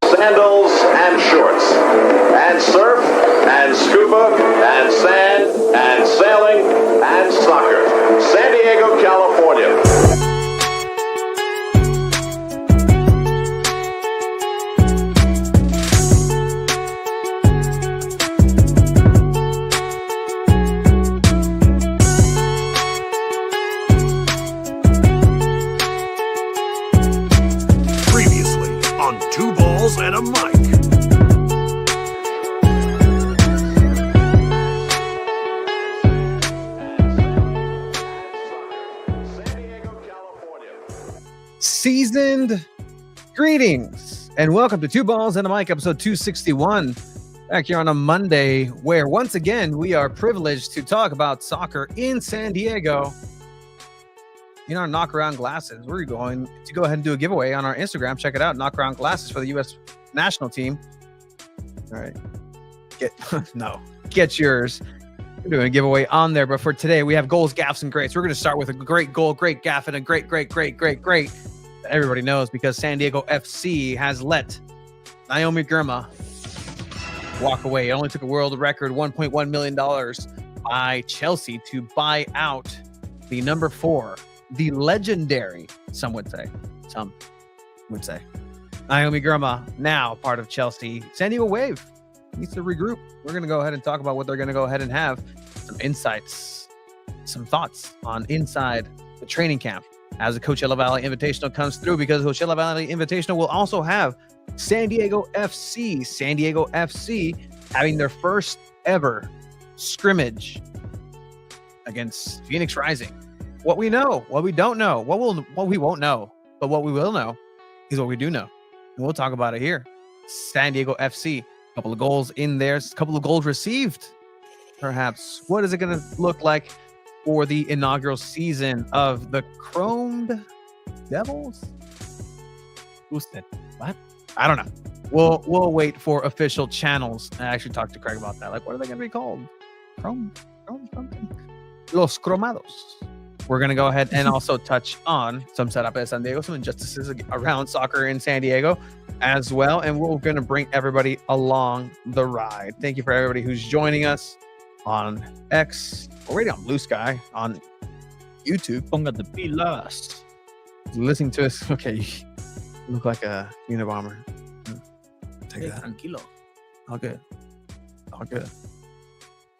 Sandals and shorts, and surf, and scuba, and sand, and sailing, and soccer. San Diego, California. Previously on Two Balls and a Mic. Seasoned greetings and welcome to Two Balls and a Mic, episode 261. Back here on a Monday, where once again we are privileged to talk about soccer in San Diego. In our knockaround glasses, we're going to go ahead and do a giveaway on our Instagram. Check it out, knockaround glasses for the U.S. national team. All right, get yours. We're doing a giveaway on there, but for today we have goals, gaffes, and greats. We're going to start with a great goal, great gaff, and a great that everybody knows because San Diego FC has let Naomi Girma walk away. It only took a world record $1.1 million by Chelsea to buy out the number 4, the legendary, some would say, Naomi Girma, now part of Chelsea. San Diego Wave needs to regroup. We're going to go ahead and talk about what they're going to go ahead and have, some insights, some thoughts on inside the training camp as the Coachella Valley Invitational comes through, because Coachella Valley Invitational will also have San Diego FC having their first ever scrimmage against Phoenix Rising. What we know, what we don't know, what we won't know, but what we will know is what we do know. And we'll talk about it here. San Diego FC, a couple of goals in there, a couple of goals received, perhaps. What is it going to look like for the inaugural season of the Chromed Devils? Who said what? I don't know. We'll wait for official channels. I actually talked to Craig about that. Like, what are they going to be called? Chrome something? Los Cromados. We're going to go ahead and also touch on some setup at San Diego, some injustices around soccer in San Diego as well. And we're going to bring everybody along the ride. Thank you for everybody who's joining us on X, already on Blue Sky, on YouTube. Ponga de pilas. Listening to us. Okay, you look like a Unabomber. Take that. Tranquilo. All good.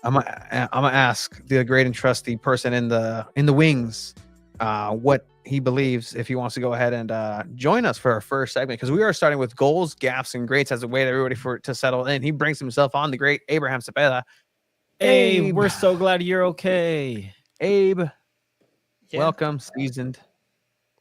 I'm gonna ask the great and trusty person in the wings what he believes, if he wants to go ahead and join us for our first segment, because we are starting with goals, gaffes, and greats as a way to everybody to settle in. He brings himself on, the great Abraham Cepeda. Hey, we're so glad you're okay, Abe. Yeah. Welcome, seasoned.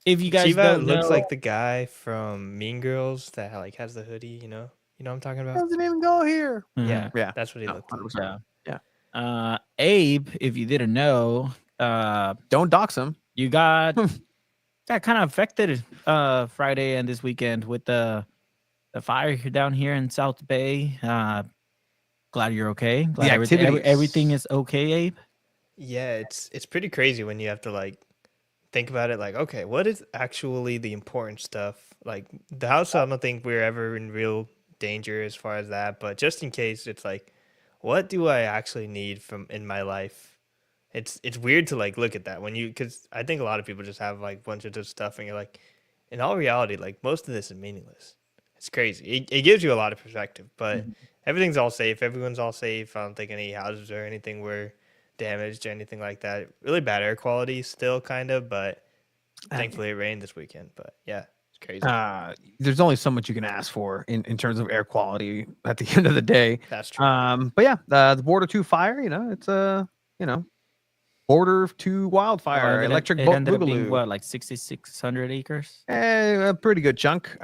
If you guys don't know, looks like the guy from Mean Girls that like has the hoodie. You know what I'm talking about. Doesn't even go here. Mm-hmm. Yeah, that's what he looked like. Yeah. Abe, if you didn't know, don't dox him. You got kind of affected Friday and this weekend with the fire down here in South Bay. Glad you're okay. Glad everything is okay, Abe. Yeah, it's pretty crazy when you have to like think about it. Like, okay, what is actually the important stuff? Like the house, I don't think we're ever in real danger as far as that. But just in case, it's like, what do I actually need in my life it's weird to like look at that when you, because I think a lot of people just have like a bunch of this stuff and you're like, in all reality, like most of this is meaningless. It's crazy. It gives you a lot of perspective, but Mhm. everything's all safe. Everyone's all safe. I don't think any houses or anything were damaged or anything like that. Really bad air quality still, kind of, but thankfully it rained this weekend. But yeah, it's crazy. There's only so much you can ask for in terms of air quality at the end of the day. That's true. But yeah, the Border 2 fire, it's a, Border 2 wildfire, electric it ended up being boogaloo. what, like 6,600 acres? A pretty good chunk.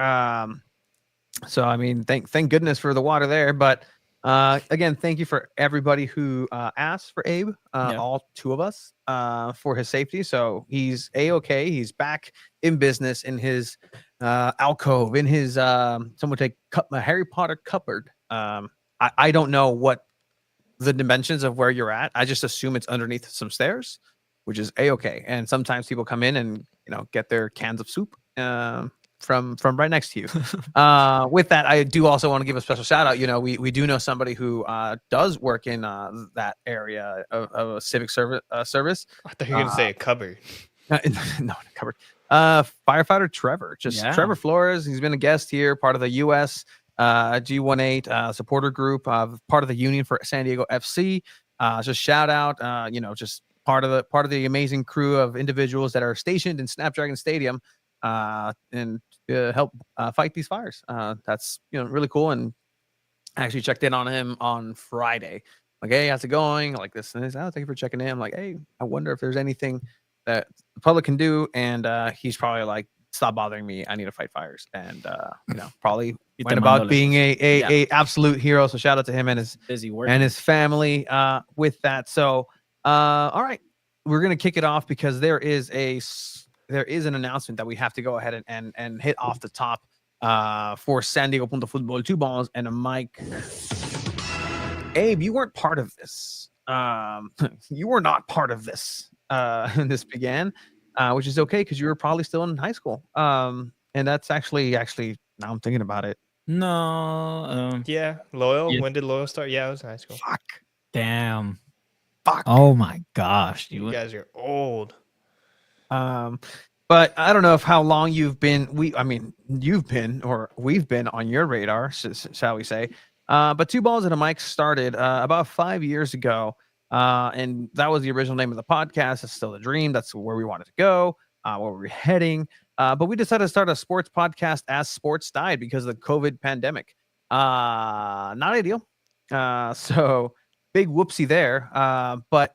So I mean, thank goodness for the water there. But again, thank you for everybody who asked for Abe, Yeah. all two of us, for his safety. So he's A-okay. He's back in business in his alcove, in his someone take a Harry Potter cupboard. I don't know what the dimensions of where you're at. I just assume it's underneath some stairs, which is A-okay. And sometimes people come in and get their cans of soup from right next to you. With that, I do also want to give a special shout out. We do know somebody who does work in that area of a civic service. I thought you were gonna say a cupboard. No, cupboard. Firefighter Trevor, Trevor Flores. He's been a guest here, part of the U.S. G18 supporter group, part of the Union for San Diego FC. Just shout out, just part of the amazing crew of individuals that are stationed in Snapdragon Stadium and help fight these fires. That's really cool. And I actually checked in on him on Friday. Like, hey, how's it going? Like this and this. Oh, thank you for checking in. I'm like, hey, I wonder if there's anything that the public can do. And he's probably like, stop bothering me. I need to fight fires. And probably went about being a absolute hero. So shout out to him and his busy work and his family with that. So all right, we're gonna kick it off because there is an announcement that we have to go ahead and hit off the top for San Diego Punto Football, 2 balls and a mic. Abe, you weren't part of this. You were not part of this. When this began, which is okay because you were probably still in high school. And that's actually now I'm thinking about it. No. Yeah, Loyal. Yeah. When did Loyal start? Yeah, I was in high school. Fuck. Damn. Fuck. Oh my gosh. You guys are old. But I don't know if how long you've been. You've been or we've been on your radar, shall we say? But 2 balls and a mic started about 5 years ago. And that was the original name of the podcast. It's still the dream. That's where we wanted to go, where we're heading. But we decided to start a sports podcast as sports died because of the COVID pandemic. Not ideal. So big whoopsie there. But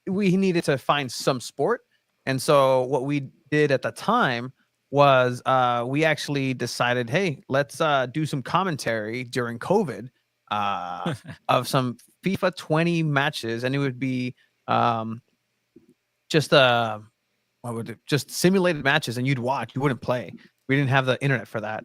we needed to find some sport. And so what we did at the time was we actually decided, hey, let's do some commentary during COVID of some FIFA 20 matches, and it would be just simulated matches, and you'd watch. You wouldn't play. We didn't have the internet for that.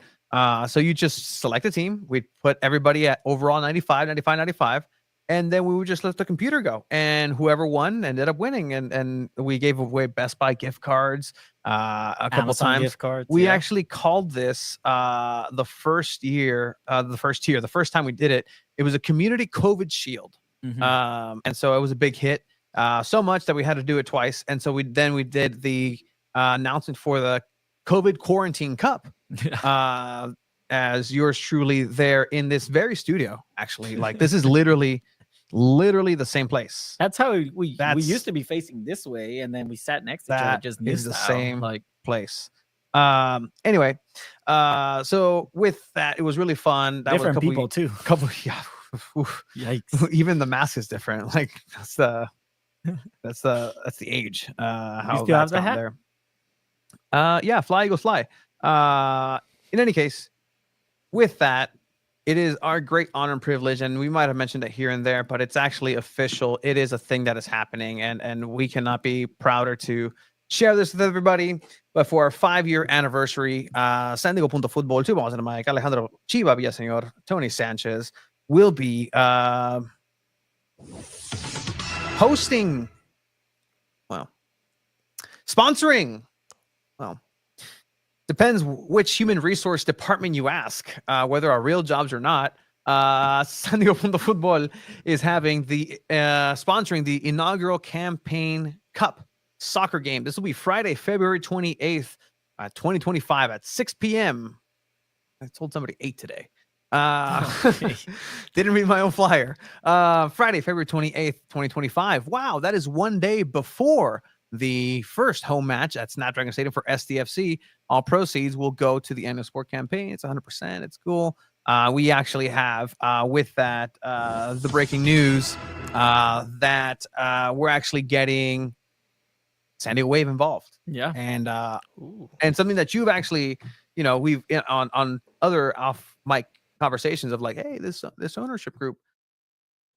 So you just select a team. We'd put everybody at overall 95, and then we would just let the computer go. And whoever won ended up winning. And we gave away Best Buy gift cards a couple times. Gift cards, we actually called this the first time we did it. It was a community COVID shield. Mhm. And so it was a big hit. So much that we had to do it twice. And so we did the announcement for the COVID quarantine cup. As yours truly there in this very studio, actually. Like this is literally the same place. That's how we used to be facing this way, and then we sat next to each other. Just is the missed out. same place. Anyway, so with that, it was really fun. That Different was people too. Yeah. Yikes! Even the mask is different. Like that's the age. How You still have that's the gone hat? there. Yeah, fly Eagles fly. In any case, with that, it is our great honor and privilege, and we might have mentioned it here and there, but it's actually official. It is a thing that is happening, and we cannot be prouder to share this with everybody. But for our 5-year anniversary, San Diego Punto Football, 2 balls and a mic, Alejandro Chiva Villaseñor, Tony Sanchez will be sponsoring. Well, depends which human resource department you ask, whether our real jobs or not. San Diego Punto Football is having the sponsoring the inaugural Campaign Cup soccer game. This will be Friday, February 28th, 2025 at 6 p.m. I told somebody 8 today. Okay. Didn't read my own flyer. Friday, February 28th, 2025. Wow, that is one day before the first home match at Snapdragon Stadium for SDFC. All proceeds will go to the annual sport campaign. It's 100%. It's cool. We actually have with that the breaking news that we're actually getting San Diego Wave involved. Yeah. And something that you've actually, we've on other off mic conversations of like, hey, this ownership group.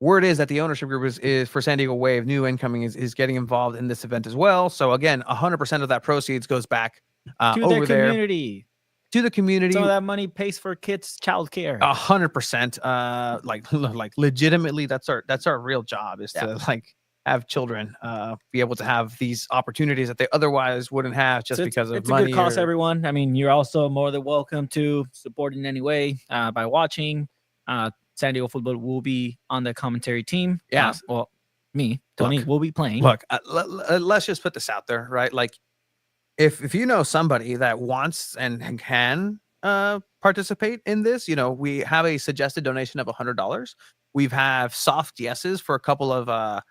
Word is that the ownership group is for San Diego Wave, new incoming is getting involved in this event as well. So again, 100% of that proceeds goes back to over the there community. To the community. Some of that money pays for kids' childcare. 100%. Like legitimately, that's our real job is to like have children be able to have these opportunities that they otherwise wouldn't have just because of money. It's a good cause, everyone. I mean, you're also more than welcome to support in any way by watching. San Diego Football will be on the commentary team. Yeah. Well, me, Tony, will be playing. Look, let's just put this out there, right? Like, if you know somebody that wants and can participate in this, we have a suggested donation of $100. We have soft yeses for a couple of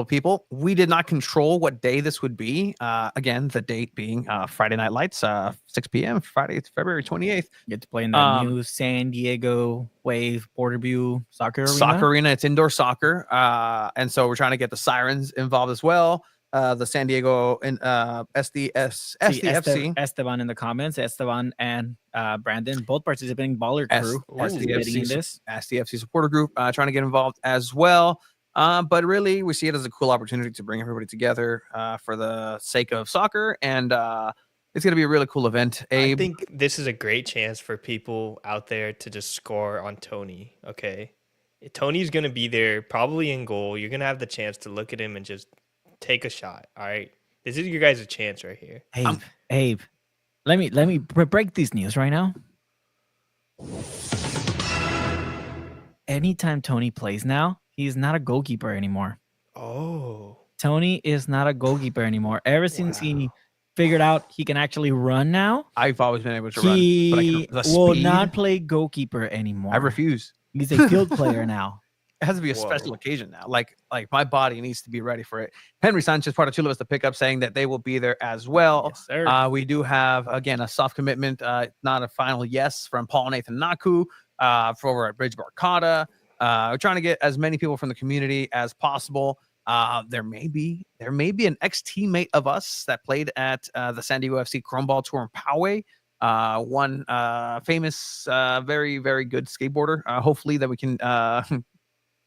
people. We did not control what day this would be. Again, the date being Friday Night Lights, 6 p.m. Friday, February 28th. You get to play in the new San Diego Wave Borderview Soccer Arena. It's indoor soccer. And so we're trying to get the Sirens involved as well. The San Diego and SDFC. Esteban in the comments. Esteban and Brandon, both participating baller crew. SDFC supporter group trying to get involved as well. But really, we see it as a cool opportunity to bring everybody together for the sake of soccer. And it's going to be a really cool event. I think this is a great chance for people out there to just score on Tony. Okay. Tony's going to be there probably in goal. You're going to have the chance to look at him and just take a shot. All right. This is your guys' chance right here. Abe, let me break these news right now. Anytime Tony plays now, he's not a goalkeeper anymore. Oh. Tony is not a goalkeeper anymore. Ever since he figured out he can actually run now, I've always been able to run. He will not play goalkeeper anymore. I refuse. He's a field player now. It has to be a special occasion now. Like my body needs to be ready for it. Henry Sanchez, part of Chula Vista Pickup, saying that they will be there as well. Yes, sir. We do have, again, a soft commitment, not a final yes, from Paul Nathan Naku for over at Bridge Barcata. We're trying to get as many people from the community as possible. There may be an ex-teammate of us that played at the San Diego FC Crumball Tour in Poway. One famous, very, very good skateboarder. Hopefully that we can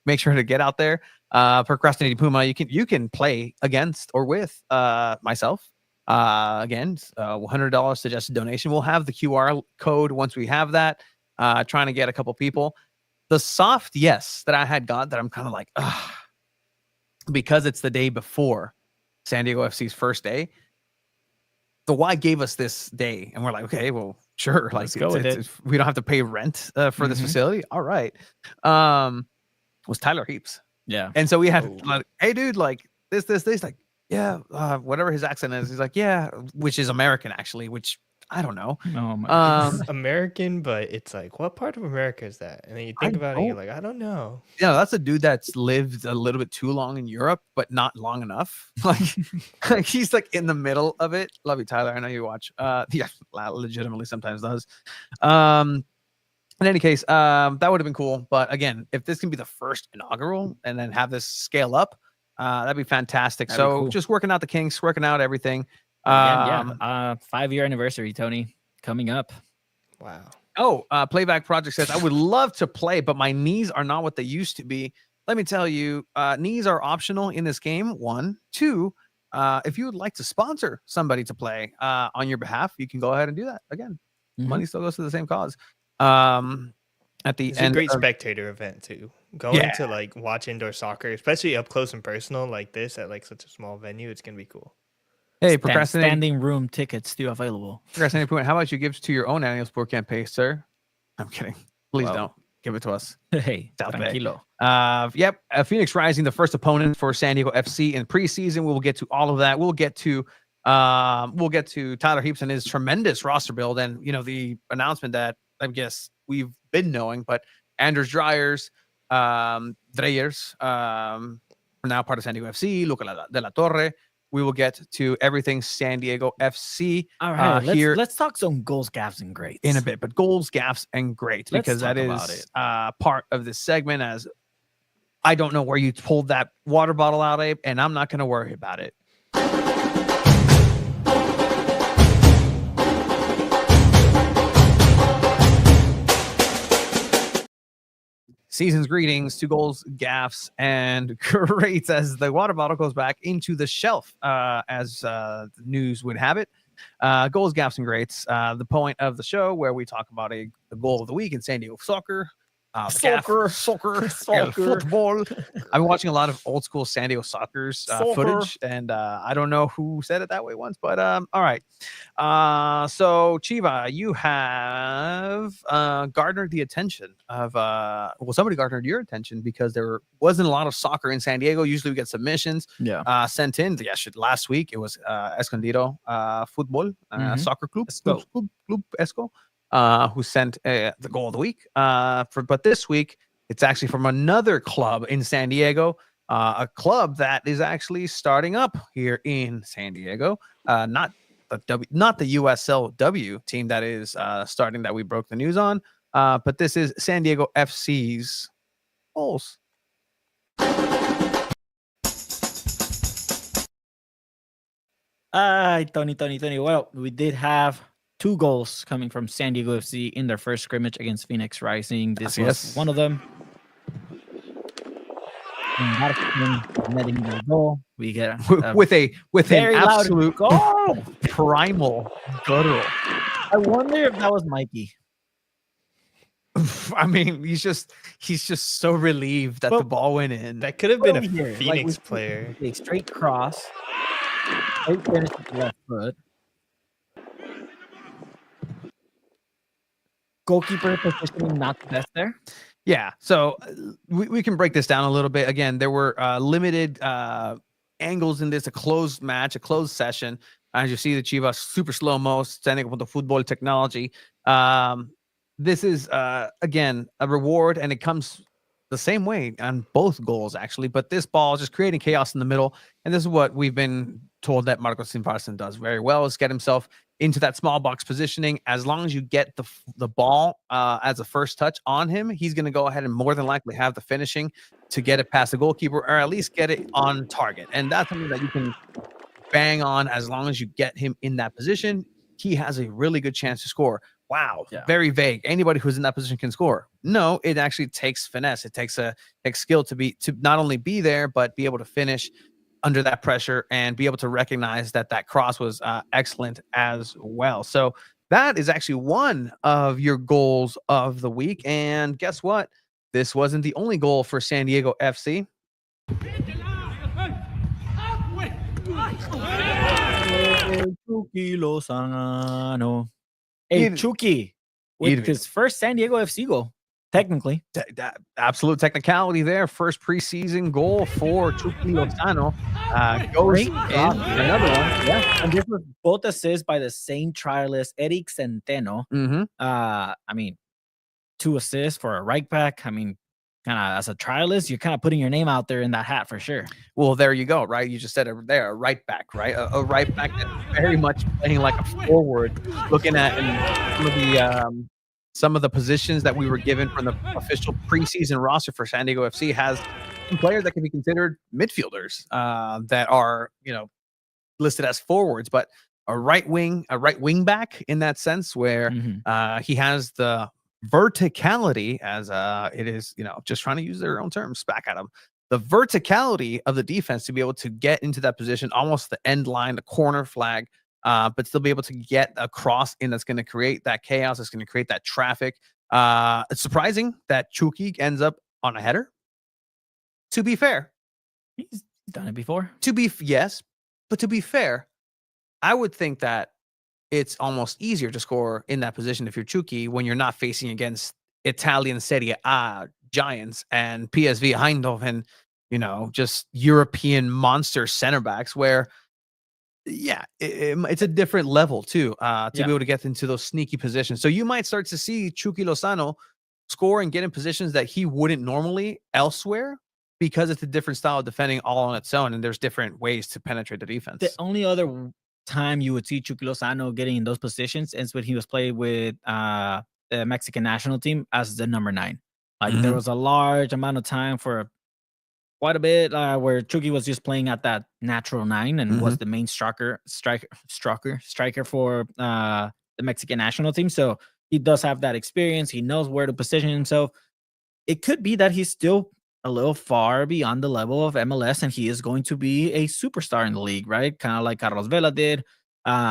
make sure to get out there. Procrastinating Puma, you can play against or with myself. Again, $100 suggested donation. We'll have the QR code once we have that. Trying to get a couple people. The soft yes that I had got that I'm kind of like, because it's the day before San Diego FC's first day. The Y gave us this day, and we're like, okay, well, sure. Let's go with it. We don't have to pay rent for this facility. All right. Was Tyler Heaps. Yeah. And so we had like, hey, dude, like this, like, yeah, whatever his accent is. He's like, yeah, which is American, actually, which I don't know. It's American, but it's like, what part of America is that? And then you think about it, you're like, I don't know. Yeah, that's a dude that's lived a little bit too long in Europe, but not long enough. Like he's like in the middle of it. Love you, Tyler. I know you watch. Yeah, legitimately sometimes does. In any case, that would have been cool. But again, if this can be the first inaugural and then have this scale up, that'd be fantastic. That'd be cool. Just working out the kinks, working out everything. 5-year anniversary, Tony, coming up. Wow. Playback Project says, I would love to play, but my knees are not what they used to be. Let me tell you, knees are optional in this game. 1, 2, if you would like to sponsor somebody to play on your behalf, you can go ahead and do that. Again, money still goes to the same cause. At the it's end, a great spectator event too. Going to like watch indoor soccer, especially up close and personal like this at like such a small venue, it's gonna be cool. Hey, standing room tickets still available. Procrastinating point. How about you give to your own annual sport campaign, sir? I'm kidding. Please Well, don't give it to us. Hey, South Bay. tranquilo. Yep. Phoenix Rising, the first opponent for San Diego FC in preseason. We'll get to all of that. We'll get to Tyler Heaps and his tremendous roster build, and the announcement that I guess we've been knowing, but Anders Dreyers, are now part of San Diego FC. Luca de la Torre. We will get to everything San Diego FC. All right, here let's talk some goals, gaffes, and greats in a bit, but goals, gaffes, and greats, because that about is part of this segment. As I don't know where you pulled that water bottle out, Abe, and I'm not going to worry about it. Season's greetings, 2 goals, gaffes, and greats as the water bottle goes back into the shelf, as the news would have it. Goals, gaffes, and greats. The point of the show where we talk about the goal of the week in San Diego soccer. Soccer, football. I've been watching a lot of old school San Diego Soccer's footage, and I don't know who said it that way once, but all right. So Chiva, you have garnered the attention of somebody garnered your attention because there wasn't a lot of soccer in San Diego. Usually we get submissions sent in. Last week it was Escondido Football Soccer Club Esco. Who sent the goal of the week. But this week, it's actually from another club in San Diego, a club that is actually starting up here in San Diego. Not the USLW team that is starting, that we broke the news on, but this is San Diego FC's goals. Tony. Well, we did have 2 goals coming from San Diego FC in their first scrimmage against Phoenix Rising. This was one of them. Netting the goal. We get with an absolute goal. primal guttural. I wonder if that was Mikey. I mean, he's just so relieved that the ball went in. That could have been a Phoenix player. A straight cross. Straight finish with the left foot. Goalkeeper positioning not the best there. Yeah, so we can break this down a little bit. Again, there were limited angles in this, a closed match, a closed session. As you see, the Chivas super slow-mo, standing up with the football technology. This is, again, a reward, and it comes the same way on both goals, actually. But this ball just creating chaos in the middle, and this is what we've been told that Marcos Sinvarson does very well, is get himself into that small box positioning. As long as you get the ball as a first touch on him, he's going to go ahead and more than likely have the finishing to get it past the goalkeeper, or at least get it on target. And that's something that you can bang on. As long as you get him in that position, he has a really good chance to score. Wow, very vague. Anybody who's in that position can score. No, it actually takes finesse. It takes skill to not only be there, but be able to finish under that pressure and be able to recognize that cross was excellent as well. So that is actually one of your goals of the week. And guess what? This wasn't the only goal for San Diego FC. Chucky with his first San Diego FC goal. Technically, absolute technicality there. First preseason goal for Chucky Lozano. Goes in another one. Yeah, and this was both assists by the same trialist, Eric Centeno. I mean, 2 assists for a right back. I mean, kind of as a trialist, you're kind of putting your name out there in that hat for sure. Well, there you go, right? You just said it there, a right back, right? A right back that's very much playing like a forward. Looking at some of the positions that we were given from the official preseason roster for San Diego FC has some players that can be considered midfielders that are, listed as forwards, but a right wing back in that sense, where he has the verticality, as it is, just trying to use their own terms back at him, the verticality of the defense to be able to get into that position, almost the end line, the corner flag, but still be able to get a cross in that's going to create that chaos. It's going to create that traffic. It's surprising that Chucky ends up on a header. To be fair, he's done it before. Yes, but to be fair, I would think that it's almost easier to score in that position if you're Chucky when you're not facing against Italian Serie A giants and PSV Eindhoven, just European monster center backs where, yeah, it's a different level too, to be able to get into those sneaky positions. So you might start to see Chucky Lozano score and get in positions that he wouldn't normally elsewhere because it's a different style of defending all on its own, and there's different ways to penetrate the defense. The only other time you would see Chucky Lozano getting in those positions is when he was playing with the Mexican national team as the number 9. Like there was a large amount of time for quite a bit where Chucky was just playing at that natural 9 and was the main striker for the Mexican national team. So he does have that experience. He knows where to position himself. It could be that he's still a little far beyond the level of MLS, and he is going to be a superstar in the league, right? Kind of like Carlos Vela did.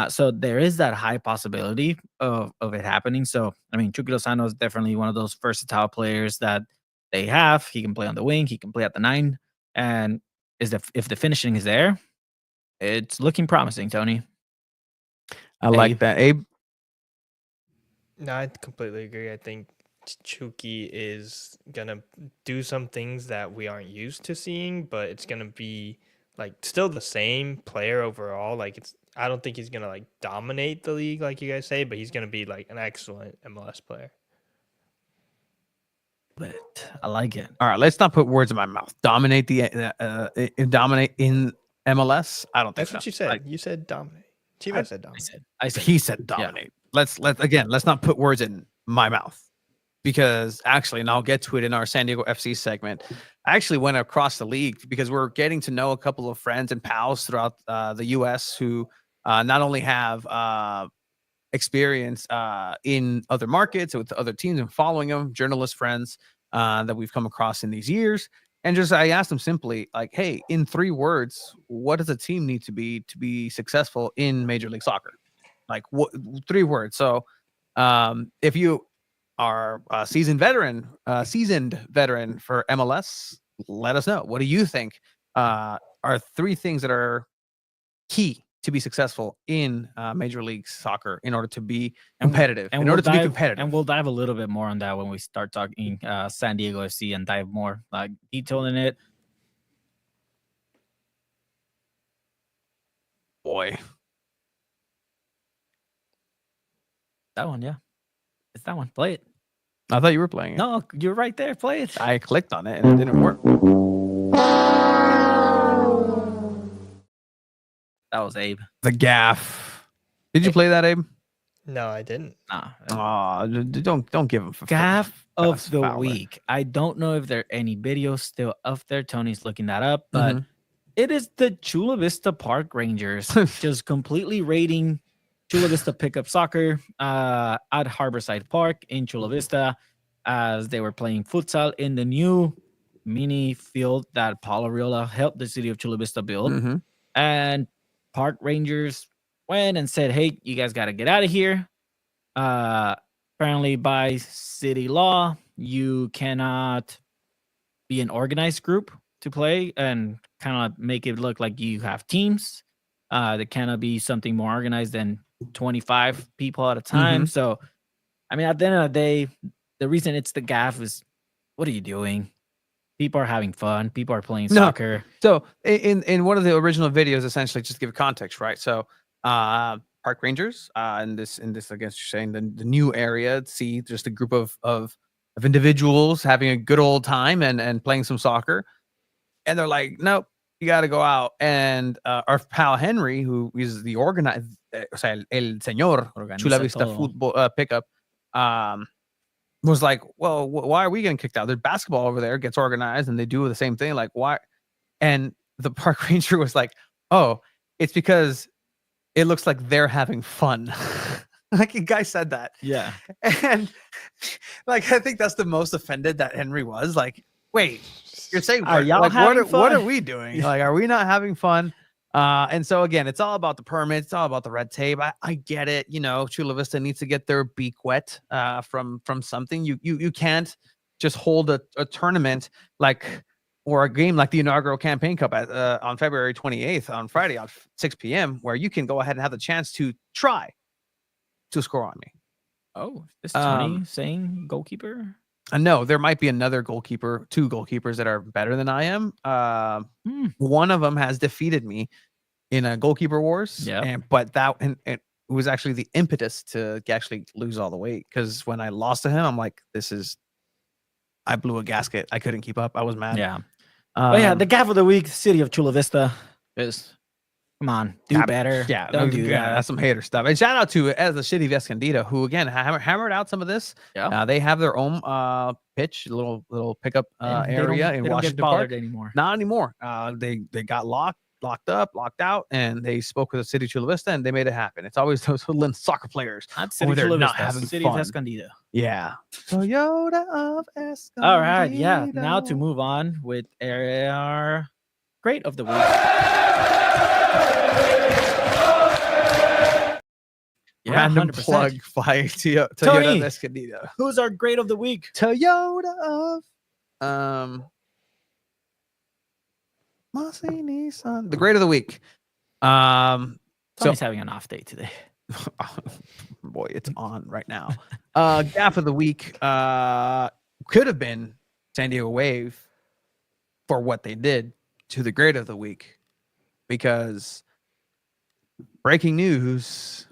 So there is that high possibility of it happening. So, I mean, Chucky Lozano is definitely one of those versatile players that they have. He can play on the wing. He can play at the 9. And if the finishing is there, it's looking promising, Tony. I like that. Abe? No, I completely agree. I think Chucky is going to do some things that we aren't used to seeing, but it's going to be like still the same player overall. Like I don't think he's going to like dominate the league like you guys say, but he's going to be like an excellent MLS player. But I like it. All right, let's not put words in my mouth. Dominate dominate in MLS? I don't think that's what you said. You said dominate. Chivas said dominate. He said dominate. Yeah. Let's not put words in my mouth. Because actually, and I'll get to it in our San Diego FC segment, I actually went across the league because we're getting to know a couple of friends and pals throughout the U.S. who not only have experience in other markets with other teams and following them, journalist friends that we've come across in these years. And I asked them simply, like, hey, in 3 words, what does a team need to be successful in Major League Soccer? Like, what 3 words? So if you are a seasoned veteran for MLS, let us know. What do you think are 3 things that are key to be successful in Major League Soccer in order to be competitive? And we'll dive a little bit more on that when we start talking San Diego FC and dive more detail in it. Boy, that one, yeah. It's that one. Play it. I thought you were playing it. No, you're right there. Play it. I clicked on it and it didn't work. That was Abe. The gaff. Did you play that, Abe? No, I didn't. Don't give him for gaff of the week. I don't know if there are any videos still up there. Tony's looking that up, but it is the Chula Vista Park Rangers just completely raiding Chula Vista Pickup Soccer at Harborside Park in Chula Vista as they were playing futsal in the new mini field that Paulo Riola helped the city of Chula Vista build. And Park Rangers went and said, hey, you guys got to get out of here. Apparently by city law, you cannot be an organized group to play and kind of make it look like you have teams. There cannot be something more organized than 25 people at a time. So, I mean, at the end of the day, the reason it's the gaff is, what are you doing? People are having fun. People are playing soccer. So in one of the original videos, essentially, just to give context, right? So Park Rangers, in this, I guess you're saying the new area, see just a group of individuals having a good old time and playing some soccer. And they're like, nope, you got to go out. And our pal Henry, who is the el señor Chula Vista football pickup, was like, well, why are we getting kicked out? There's basketball over there, gets organized, and they do the same thing. Like, why? And the park ranger was like, oh, it's because it looks like they're having fun. Like, a guy said that. Yeah. And like, I think that's the most offended that Henry was. Like, wait, you're saying, are y'all like, having fun? What are we doing? Like, are we not having fun? And so again, it's all about the permits, it's all about the red tape. I get it. You know, Chula Vista needs to get their beak wet from something. You can't just hold a tournament or a game like the inaugural Campaign Cup on February 28th on Friday at 6 p.m. where you can go ahead and have the chance to try to score on me. Oh, is Tony saying goalkeeper? I know there might be another goalkeeper, 2 goalkeepers that are better than I am. One of them has defeated me in a goalkeeper wars, Yeah. but it was actually the impetus to actually lose all the weight. Because when I lost to him, I'm like, I blew a gasket. I couldn't keep up. I was mad. Yeah. But yeah, the gaff of the week, City of Chula Vista. Come on, do better. Yeah, don't do that. That's some hater stuff. And shout out to as the City of Escondido, who again hammered out some of this. Yeah. They have their own pitch, little pickup area in Washington Park anymore. Not anymore. They got locked up, locked out, and they spoke with the City of Chula Vista, and they made it happen. It's always those hoodlum soccer players over there not having City fun. of Escondido. Yeah. Toyota of Escondido. All right, yeah. Now to move on with our great of the week. Yeah, Random 100%. plug by Toyota Tony, of Escondido. Who's our great of the week? Toyota of Massey Nissan. The great of the week. Tony's having an off day today. Boy, it's on right now. Gaff of the week could have been San Diego Wave for what they did to the great of the week, because breaking news,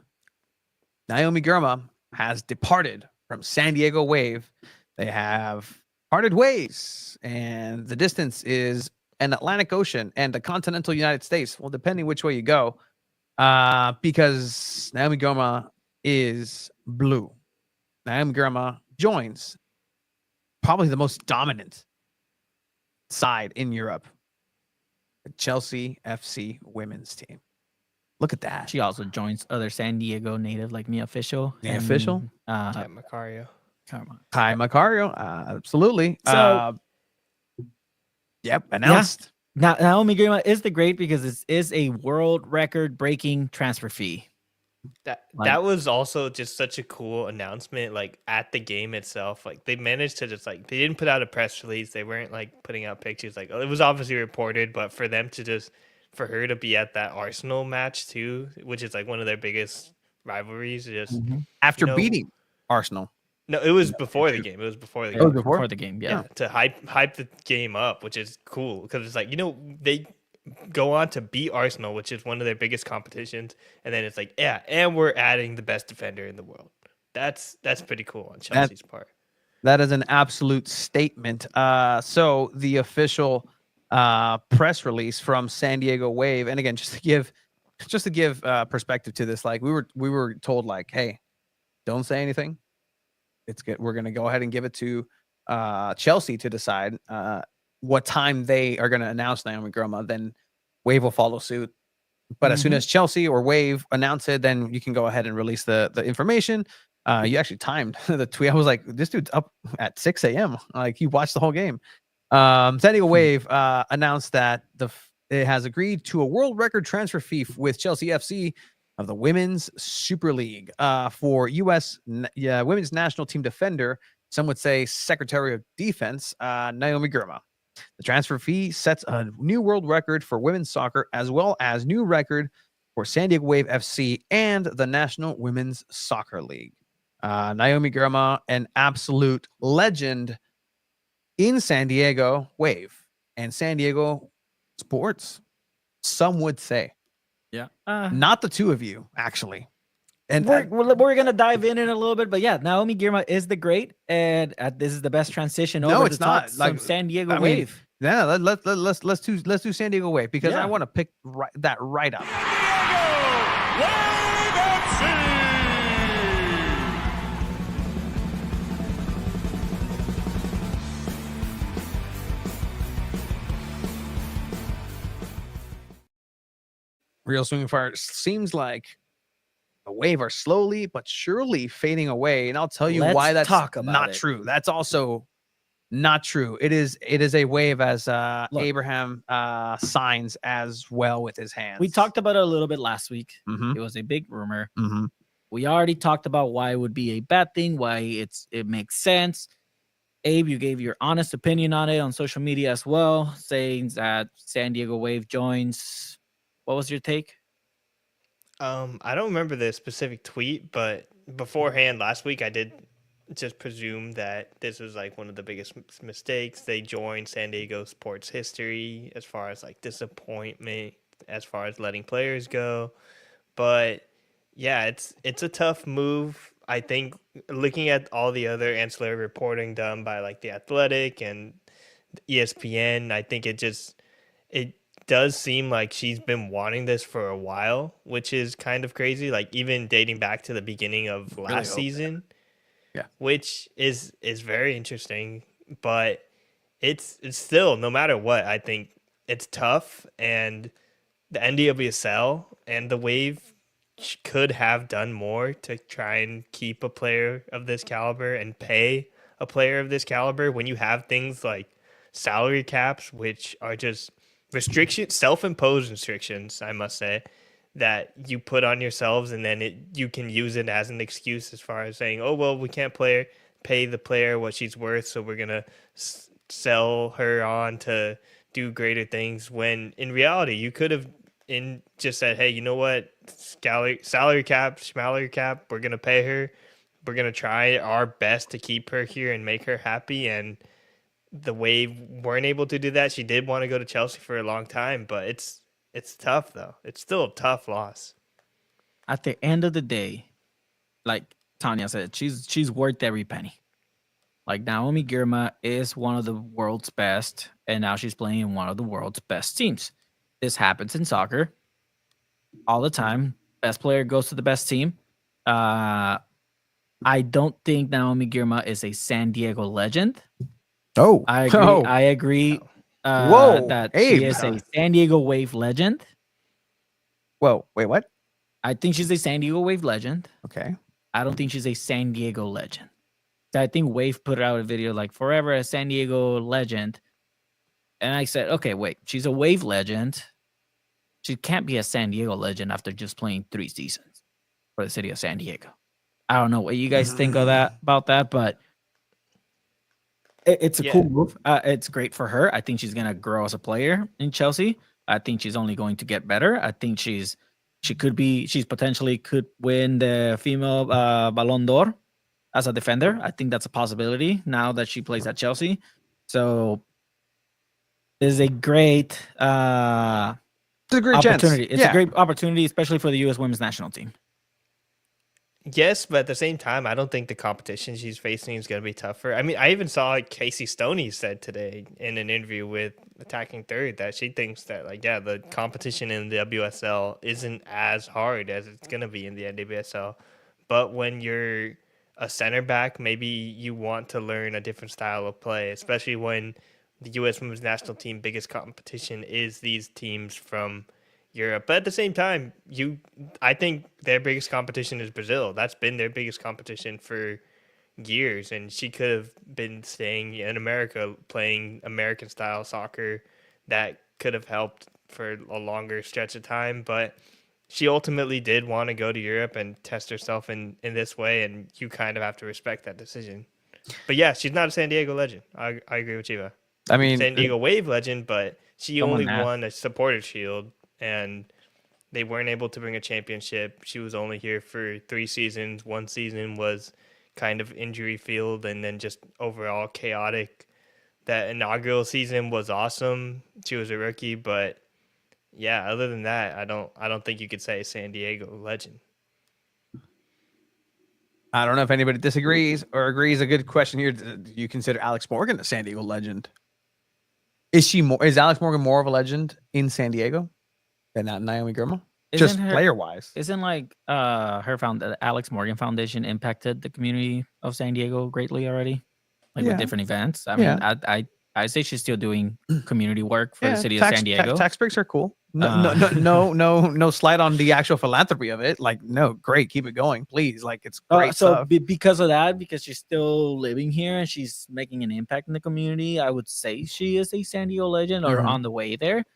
Naomi Girma has departed from San Diego Wave. They have parted ways, and the distance is an Atlantic Ocean and the continental United States. Well, depending which way you go, because Naomi Girma is blue. Naomi Girma joins probably the most dominant side in Europe, the Chelsea FC women's team. Look at that. She also joins other San Diego native like Mia Official. Mia Official? Macario. Kai Macario. Absolutely. So, yep, announced. Now, Naomi Girma is the great because it is a world record breaking transfer fee. That was also just such a cool announcement, like at the game itself. Like they managed to just like, they didn't put out a press release. They weren't like putting out pictures. Like it was obviously reported, but for them to just, for her to be at that Arsenal match too, which is like one of their biggest rivalries, just after beating Arsenal. No, it was before the game. It was before the game. Oh, before the game, yeah. To hype the game up, which is cool because it's like, they go on to beat Arsenal, which is one of their biggest competitions, and then it's like, yeah, and we're adding the best defender in the world. That's pretty cool on Chelsea's part. That is an absolute statement. So the official press release from San Diego Wave, and again, just to give perspective to this, like we were told, like, hey, don't say anything. It's good. We're gonna go ahead and give it to Chelsea to decide what time they are gonna announce Naomi Girma. Then Wave will follow suit. But as soon as Chelsea or Wave announce it, then you can go ahead and release the information. You actually timed the tweet. I was like, this dude's up at 6 a.m. Like he watched the whole game. San Diego Wave announced that it has agreed to a world record transfer fee with Chelsea FC of the Women's Super League for U.S. Women's National Team defender, some would say Secretary of Defense, Naomi Girma. The transfer fee sets a new world record for women's soccer, as well as new record for San Diego Wave FC and the National Women's Soccer League. Naomi Girma, an absolute legend in San Diego Wave and San Diego sports, some would say. Yeah. Not the two of you, actually. And we're going to dive in a little bit, but yeah, Naomi Girma is the great, and this is the best transition over it's not like San Diego Wave. Yeah, let's do San Diego Wave, because I want to pick that right up. Real Swinging Fire seems like the Wave are slowly but surely fading away, and I'll tell you why that's not true. That's also not true. It is a Wave as Abraham signs as well with his hands. We talked about it a little bit last week. It was a big rumor. We already talked about why it would be a bad thing, why it makes sense. Abe, you gave your honest opinion on it on social media as well, saying that San Diego Wave joins. What was your take? I don't remember the specific tweet, but beforehand last week I did just presume that this was like one of the biggest mistakes. They joined San Diego sports history as far as like disappointment, as far as letting players go. But yeah, it's a tough move. I think looking at all the other ancillary reporting done by like the Athletic and ESPN, I think it does seem like she's been wanting this for a while, which is kind of crazy. Like even dating back to the beginning of last season, Yeah. which is very interesting. But it's still, no matter what, I think it's tough, and the NWSL and the Wave could have done more to try and keep a player of this caliber and pay a player of this caliber when you have things like salary caps, which are just restrictions, self-imposed restrictions, I must say, that you put on yourselves, and then you can use it as an excuse as far as saying, oh, well, we can't pay the player what she's worth, so we're going to sell her on to do greater things, when in reality you could have just said, hey, you know what, salary cap, we're going to pay her, we're going to try our best to keep her here and make her happy. And the Wave weren't able to do that. She did want to go to Chelsea for a long time, but it's tough though. It's still a tough loss. At the end of the day, like Tanya said, she's worth every penny. Like Naomi Girma is one of the world's best, and now she's playing in one of the world's best teams. This happens in soccer all the time. Best player goes to the best team. I don't think Naomi Girma is a San Diego legend. Oh, I agree. Oh. I agree. Whoa. That Hey, she is a San Diego Wave legend. Whoa, wait, what? I think she's a San Diego Wave legend. Okay. I don't think she's a San Diego legend. I think Wave put out a video like forever a San Diego legend. And I said, okay, wait, she's a Wave legend. She can't be a San Diego legend after just playing 3 seasons for the city of San Diego. I don't know what you guys think of that about that, but it's a cool move. It's great for her. I think she's gonna grow as a player in Chelsea. I think she's only going to get better. I think she's potentially could win the female Ballon d'Or as a defender. I think that's a possibility now that she plays at Chelsea. So it's a great It's a great opportunity. chance. It's a great opportunity, especially for the U.S. women's national team. Yes, but at the same time, I don't think the competition she's facing is going to be tougher. I mean, I even saw Casey Stoney said today in an interview with Attacking Third that she thinks that, like, yeah, the competition in the WSL isn't as hard as it's going to be in the NWSL. But when you're a center back, maybe you want to learn a different style of play, especially when the U.S. women's national team biggest competition is these teams from Europe. But at the same time, I think their biggest competition is Brazil. That's been their biggest competition for years, and she could have been staying in America playing American style soccer. That could have helped for a longer stretch of time, but she ultimately did want to go to Europe and test herself in this way, and you kind of have to respect that decision. But yeah, she's not a San Diego legend. I agree with Chiva. I mean, San Diego Wave legend, but she only Someone won a supporter shield, and they weren't able to bring a championship. She was only here for 3 seasons. 1 season was kind of injury filled and then just overall chaotic. That inaugural season was awesome. She was a rookie, but yeah, other than that, I don't think you could say San Diego legend. I don't know if anybody disagrees or agrees. A good question here. Do you consider Alex Morgan a San Diego legend? Is Alex Morgan more of a legend in San Diego than Naomi Girma? Just player wise. Isn't like her Alex Morgan Foundation impacted the community of San Diego greatly already? Like with different events. I mean, I say she's still doing community work for the city of San Diego. Tax breaks are cool. No slight on the actual philanthropy of it. Like, no, great, keep it going, please. Like, it's great stuff. Because of that, because she's still living here and she's making an impact in the community, I would say she is a San Diego legend or on the way there.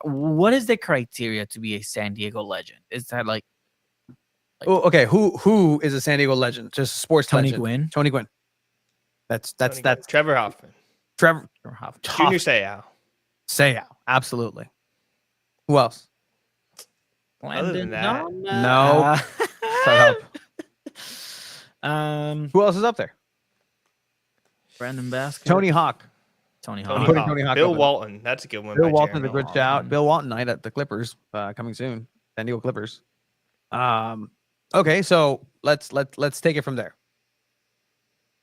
What is the criteria to be a San Diego legend? Is that like okay, who is a San Diego legend? Just sports Tony legend. Gwynn? Tony Gwynn. That's Trevor Hoffman. Trevor Hoffman. Junior Seau, absolutely. Who else? Other than that, no. Shut Who else is up there? Brandon Basket, Tony Hawk. Tony Tony Hawk. putting Hawk. Tony Hawk Bill up in- Walton. That's a good one. Bill by Walton's a Jeremy. good shout. Walton. Bill Walton night at the Clippers coming soon. San Diego Clippers. Okay, so let's take it from there.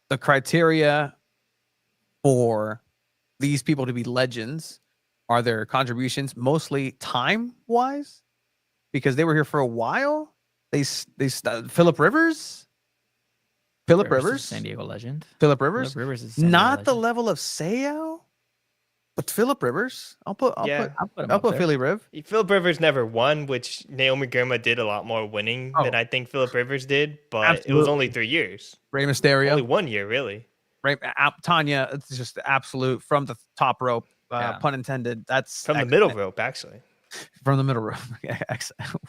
The criteria for these people to be legends are their contributions mostly time wise because they were here for a while. Philip Rivers. Rivers is a San Diego legend. Philip Rivers. Philip Rivers is a San Diego Not the legend. level of Seo, but Philip Rivers. I'll put put him I'll up put there. Philly Riv. Philip Rivers never won, which Naomi Girma did a lot more winning than Oh. I think Philip Rivers did, but it was only Absolutely. 3 years. Rey Mysterio. Only 1 year, really. Tanya, it's just absolute from the top rope, Yeah. pun intended. That's From the middle rope, actually. From the middle rope.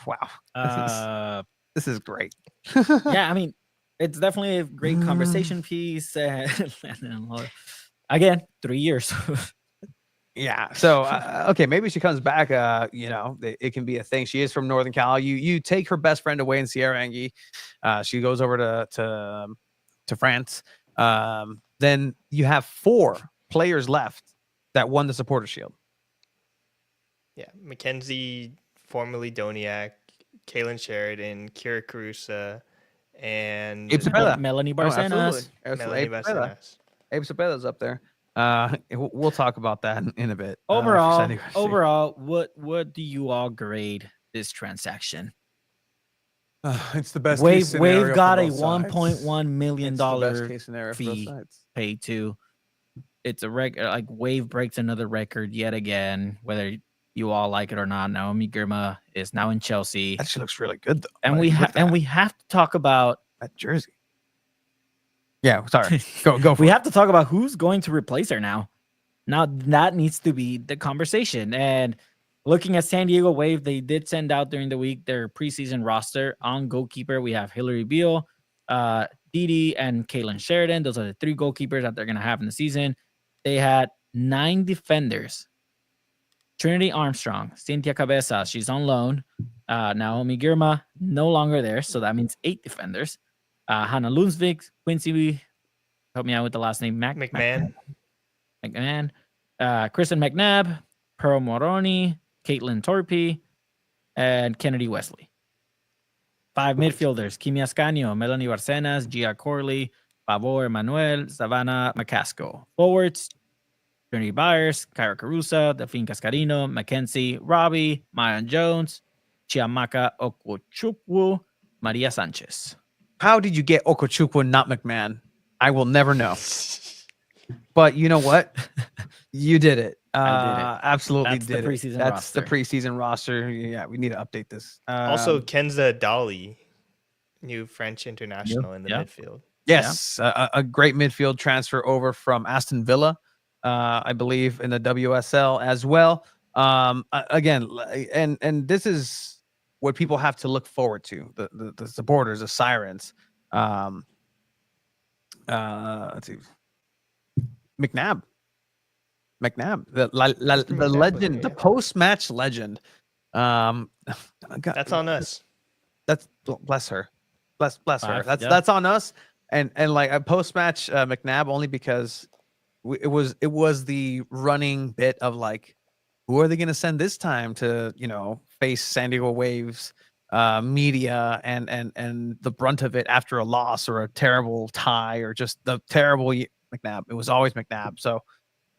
Wow, this is great. Yeah, I mean, it's definitely a great conversation piece. Again, 3 years. Yeah. So okay, maybe she comes back. It can be a thing. She is from Northern Cal. You take her best friend away in Sierra Angie. She goes over to France. Then you have 4 players left that won the Supporter Shield. Yeah. Mackenzie, formerly Doniak, Kaylin Sheridan, Kira Carusa, and Abe Sapela. Melanie Oh, Barcenas. absolutely. Melanie Abe Sapela. Barcenas. Abe Sabella's up there. We'll talk about that in a bit. for Overall, San Diego FC. what do you all grade this transaction? It's the best. Wave got a $1.1 million case scenario for both fee sides. paid to. It's a like Wave breaks another record yet again, whether you all like it or not. Naomi Girma is now in Chelsea, That shit looks really good though. and Like, we look at have to talk about that jersey. Yeah, sorry. Go. For we it. have to talk about who's going to replace her now. Now that needs to be the conversation. And looking at San Diego Wave, they did send out during the week their preseason roster. On goalkeeper, we have Hillary Beale, Didi, and Kaylin Sheridan. Those are the 3 goalkeepers that they're going to have in the season. They had 9 defenders. Trinity Armstrong, Cynthia Cabeza, she's on loan. Naomi Girma, no longer there, so that means 8 defenders. Hannah Lunsvik, Quincy, help me out with the last name, McMahon. Kristen McNabb, Pearl Moroni, Caitlin Torpy, and Kennedy Wesley. 5 midfielders, Kimi Ascanio, Melanie Barcenas, Gia Corley, Pavor Manuel, Savannah Macasco. Forwards, Trinity Byers, Kyra Carusa, Delphine Cascarino, Mackenzie Robbie, Maya Jones, Chiamaka Okochukwu, Maria Sanchez. How did you get Okochukwu and not McMahon? I will never know. But you know what? You did it. I did it. Absolutely That's the did it. preseason That's the roster. preseason roster. Yeah, we need to update this. Also, Kenza Dali, new French international in the Yeah. midfield. yes, a great midfield transfer over from Aston Villa, I believe, in the WSL as well. Again, and this is what people have to look forward to. The supporters, the Sirens. Let's see. McNabb, the legend, the post-match legend. God, That's on us. That's bless her, bless her. 5, That's on us. And like a post-match McNabb only because it was the running bit of like, who are they going to send this time to face San Diego Waves media and the brunt of it after a loss or a terrible tie or just the terrible McNabb. It was always McNabb. So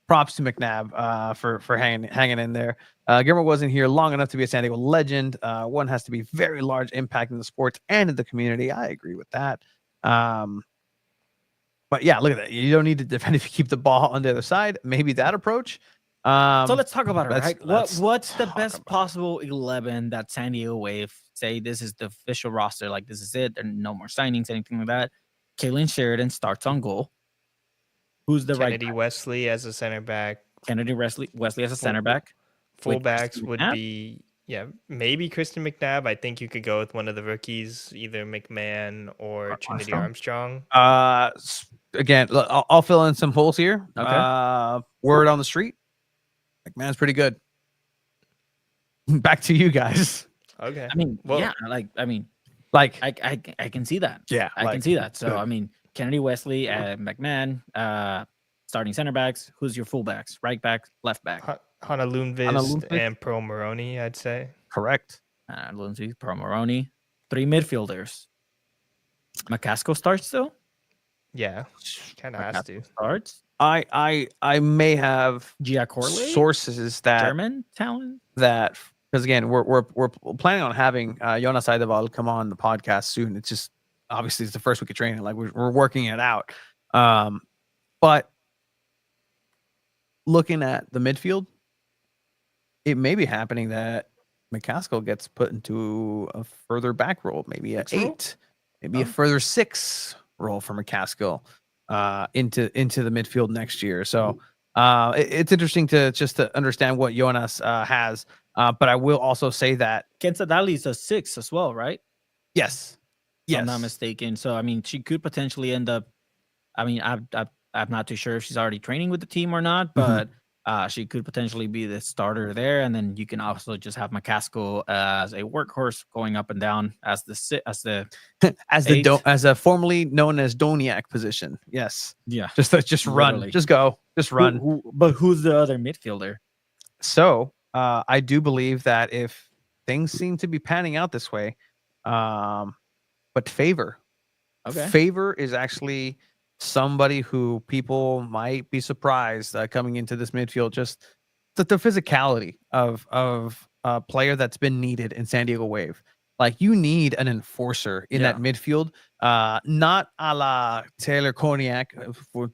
props to McNabb for hanging in there. Girma wasn't here long enough to be a San Diego legend. One has to be very large impact in the sports and in the community. I agree with that. But yeah, look at that. You don't need to defend if you keep the ball on the other side. Maybe that approach. So let's talk about it, let's- right? let's What's the talk best about it. possible 11 that San Diego Wave say this is the official roster? Like, this is it. There are no more signings, anything like that. Kaylin Sheridan starts on goal. Who's the Kennedy right back? Wesley as a center back. Kennedy Wesley as a center back. With Fullbacks Kristen would McNabb? be, maybe Kristen McNabb. I think you could go with one of the rookies, either McMahon or Trinity Armstrong. Again, I'll fill in some holes here. Okay. Word on the street. McMahon's pretty good. Back to you guys. Okay. I mean, Well- yeah, Like, I can see that. yeah, I can see that. So I mean, Kennedy, Wesley, McMahon, starting center backs. Who's your fullbacks? Right back, left back. Hannah Lundqvist Lundqvist. and Pro Moroni, I'd say. Correct. Lindsay, Pro Moroni. 3 midfielders. McCaskill starts still. Yeah, kind of has to. Starts. I may have Giacorle, sources that German talent. that because again we're planning on having Jonas Eideval come on the podcast soon. It's just obviously it's the first week of training, like we're working it out. But looking at the midfield, it may be happening that McCaskill gets put into a further back role, maybe a 8, maybe a further 6 role for McCaskill into the midfield next year. So it's interesting to understand what Jonas has. But I will also say that Kensadali's a 6 as well, right? yes, If I'm not mistaken. So I mean, she could potentially end up. I mean, I'm not too sure if she's already training with the team or not, but she could potentially be the starter there. And then you can also just have McCaskill as a workhorse going up and down as the as a formerly known as Doniak position. Yes, yeah, just run, Literally. just go, just run. But who's the other midfielder? So I do believe that if things seem to be panning out this way, but Favor is actually somebody who people might be surprised coming into this midfield. Just the physicality of a player that's been needed in San Diego Wave. Like you need an enforcer in that midfield, not a la Taylor Korniak,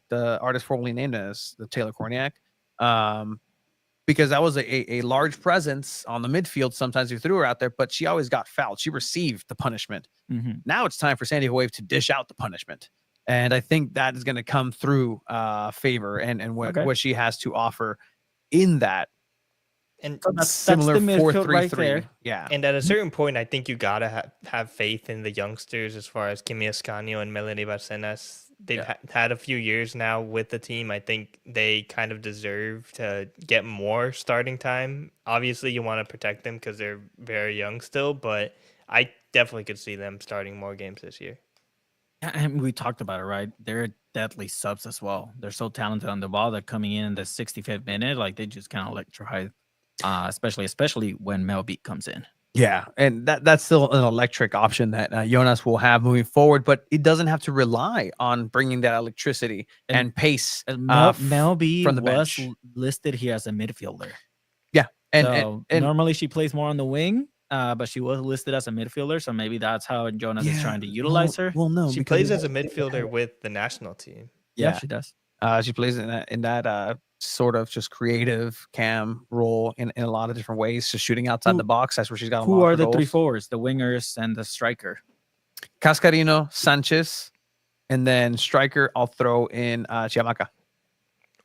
the artist formerly named as the Taylor Korniak, because that was a large presence on the midfield. Sometimes you threw her out there, but she always got fouled. She received the punishment. Now it's time for San Diego Wave to dish out the punishment. And I think that is going to come through Favor and what she has to offer in that. And So that's similar the midfield 4-3-3. right there. Yeah. And at a certain point, I think you gotta have faith in the youngsters as far as Kimi Ascanio and Melanie Barcenas. They've had a few years now with the team. I think they kind of deserve to get more starting time. Obviously, you want to protect them because they're very young still, but I definitely could see them starting more games this year. And we talked about it, right? They're deadly subs as well. They're so talented on the ball. They're coming in the 65th minute, like they just kind of electrify, especially when Mel Beat comes in. Yeah, and that's still an electric option that Jonas will have moving forward, but it doesn't have to rely on bringing that electricity and pace. Mel B from the was bench. listed here as a midfielder. Yeah, and normally she plays more on the wing, but she was listed as a midfielder, so maybe that's how Jonas is trying to utilize her. Well, no, She plays as a midfielder with the national team. Yeah, she does. She plays in that sort of just creative cam role in a lot of different ways, just shooting outside the box. That's where she's got. Who are the 3 forwards? The wingers and the striker. Cascarino, Sanchez, and then striker. I'll throw in Chiamaka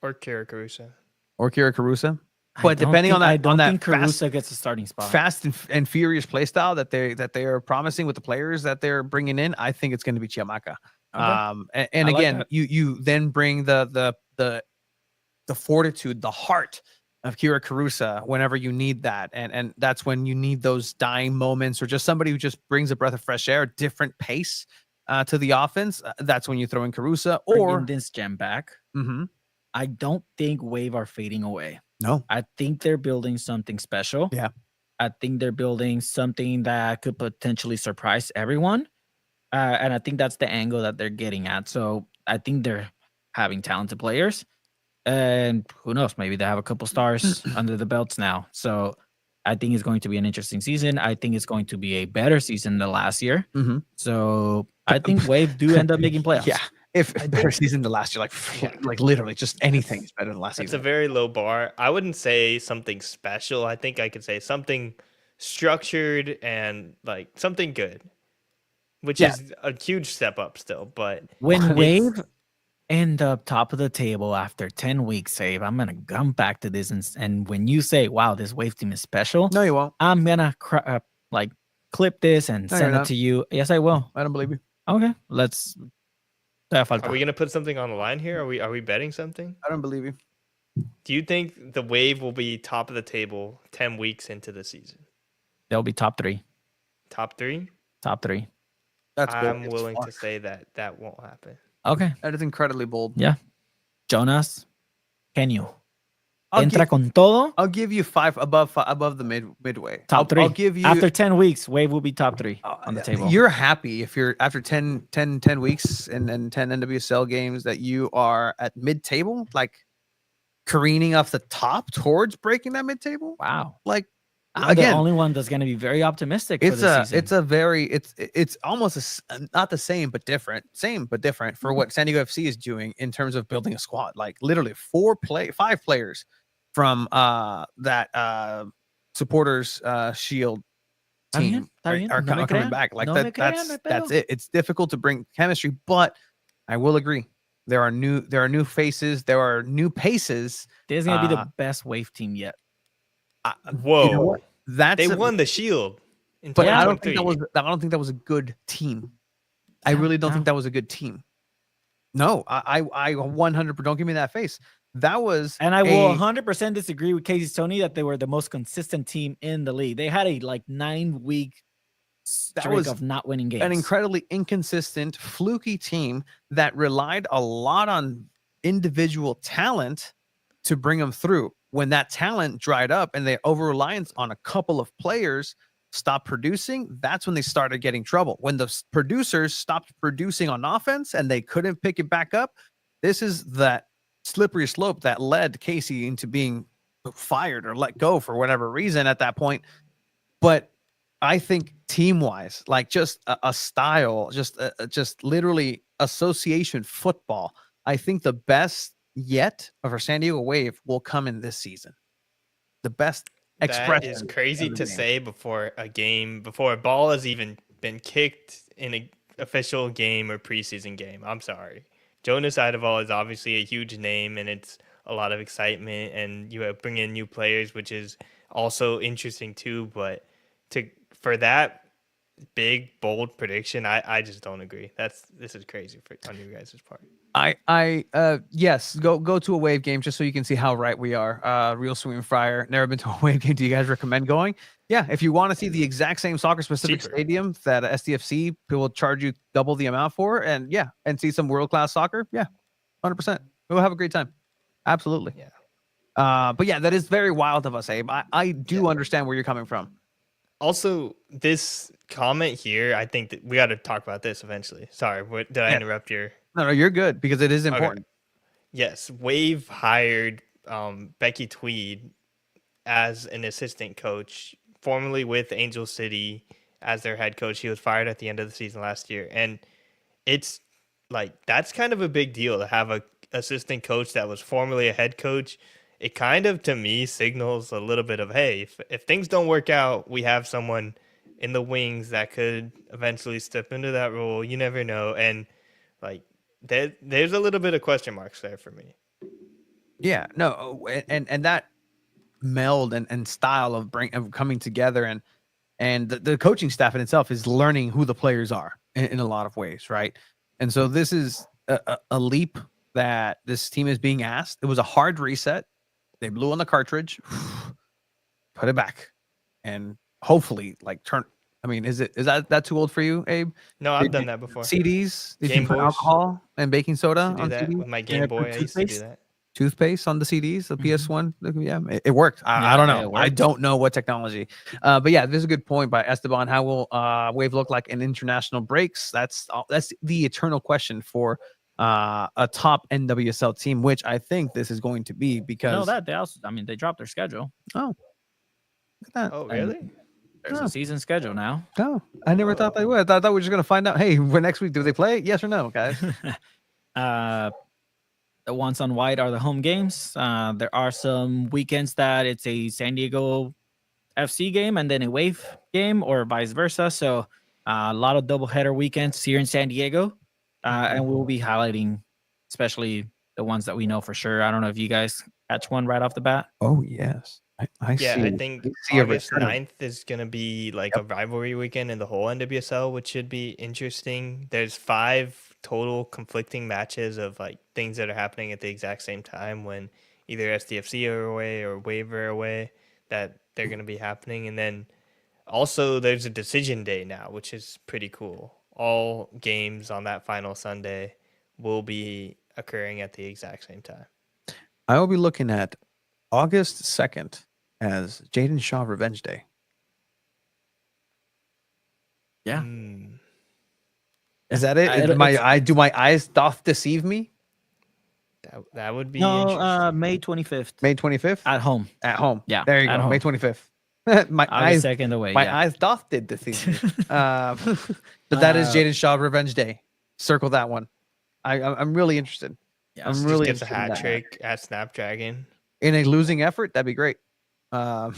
Or Kira Carusa. But depending on that, I don't think Carusa gets a starting spot. Fast and furious play style that they are promising with the players that they're bringing in, I think it's going to be Chiamaka. Okay. And again, like you then bring the fortitude, the heart of Kira Carusa whenever you need that, and that's when you need those dying moments or just somebody who just brings a breath of fresh air, different pace to the offense. That's when you throw in Carusa or this gem back. I don't think Wave are fading away. No, I think they're building something special. Yeah, I think they're building something that could potentially surprise everyone. And I think that's the angle that they're getting at. So I think they're having talented players. And who knows, maybe they have a couple stars under the belts now. So I think it's going to be an interesting season. I think it's going to be a better season than last year. So I think Wave do end up making playoffs. Yeah. If better season than last year, like literally just anything is better than last season. It's a very low bar. I wouldn't say something special. I think I could say something structured and like something good, which is a huge step up still. But when Wave end up top of the table after 10 weeks, Save, I'm gonna come back to this and when you say, "Wow, this Wave team is special," no, you won't. I'm gonna clip this and send it to you. Yes, I will. I don't believe you. Okay, let's. Are we gonna put something on the line here? Are we betting something? I don't believe you. Do you think the Wave will be top of the table 10 weeks into the season? They'll be top 3. Top 3? Top 3. That's bold. I'm willing to say that that won't happen. Okay. That is incredibly bold. Yeah. Jonas, genio. I'll Entra give, con todo. I'll give you five above the midway. Top 3. I'll give you After 10 weeks, Wave will be top 3 on the table. You're happy if you're after 10 weeks and 10 NWSL games that you are at mid-table, like careening off the top towards breaking that mid-table. Wow. Like I'm again, the only one that's going to be very optimistic for this season. it's almost not the same but different for what San Diego FC is doing in terms of building a squad. Like literally 5 players from that supporters shield team are coming back. Like that's it. It's difficult to bring chemistry, but I will agree. There are new faces. There are new paces. This is going to be the best Wave team yet. Whoa. You know what? They won the Shield. But I don't think that was a good team. I really don't think that was a good team. No, I 100%, don't give me that face. That was, and I will 100% disagree with Casey Stoney that they were the most consistent team in the league. They had a 9-week streak of not winning games. An incredibly inconsistent, fluky team that relied a lot on individual talent to bring them through. When that talent dried up and they over-reliance on a couple of players stopped producing, that's when they started getting trouble. When the producers stopped producing on offense and they couldn't pick it back up, this is that slippery slope that led Casey into being fired or let go for whatever reason at that point. But I think team-wise, like just a style, just literally association football, I think the best yet of our San Diego Wave will come in this season. The best expression. That is crazy to say before a ball has even been kicked in an official game or preseason game. I'm sorry. Jonas Idoval is obviously a huge name, and it's a lot of excitement, and you bring in new players, which is also interesting too. But for that big, bold prediction, I just don't agree. This is crazy on you guys' part. Yes, go to a Wave game just so you can see how right we are. Real Swim Fryer. Never been to a Wave game. Do you guys recommend going? Yeah, if you want to see the exact same soccer specific stadium that SDFC will charge you double the amount for, and see some world class soccer, 100%. We'll have a great time. Absolutely. Yeah. But yeah, that is very wild of us, Abe. I do understand where you're coming from. Also, this comment here, I think that we got to talk about this eventually. Sorry, did I interrupt your? No, you're good because it is important. Okay. Yes, Wave hired Becky Tweed as an assistant coach, formerly with Angel City as their head coach. He was fired at the end of the season last year, and it's that's kind of a big deal to have a assistant coach that was formerly a head coach. It kind of, to me, signals a little bit of, hey, if things don't work out, we have someone in the wings that could eventually step into that role. You never know, and there's a little bit of question marks there for me. Yeah, no, and that meld and style of coming together and the coaching staff in itself is learning who the players are in a lot of ways, right? And so this is a leap that this team is being asked. It was a hard reset. They blew on the cartridge, put it back, and hopefully turn. I mean, is that too old for you, Abe? No, I've done that before. CDs? Did Game you put Boys. alcohol and baking soda on that CDs? with my Game Boy. I used to do that. Toothpaste on the CDs, the PS1. Yeah, it worked. I don't know. I don't know what technology. But yeah, this is a good point by Esteban. How will Wave look like in international breaks? That's the eternal question for a top NWSL team, which I think this is going to be because they dropped their schedule. Oh, look at that. Oh, really? There's a season schedule now. Oh, I never thought they would. I thought we were just gonna find out. Hey, next week do they play? Yes or no, guys? The ones on white are the home games. There are some weekends that it's a San Diego FC game and then a Wave game, or vice versa. So a lot of doubleheader weekends here in San Diego, and we'll be highlighting especially the ones that we know for sure. I don't know if you guys catch one right off the bat. Oh yes. I think August 9th is going to be a rivalry weekend in the whole NWSL, which should be interesting. There's 5 total conflicting matches of things that are happening at the exact same time when either SDFC are away or Wave are away that they're going to be happening. And then also there's a decision day now, which is pretty cool all games on that final Sunday will be occurring at the exact same time. I will be looking at August 2nd as Jaden Shaw Revenge Day. Yeah. Is that it? Do my eyes doth deceive me? That would be No, interesting. May 25th. May 25th? At home. At home. Yeah, There you at go. May home. 25th. my August eyes 2nd away. My Yeah. eyes doth did deceive me. But that is Jaden Shaw Revenge Day. Circle that one. I'm really interested. Yeah, I'm Just really gets a interested in hat that. trick at Snapdragon. In a losing effort, that'd be great. Tanya,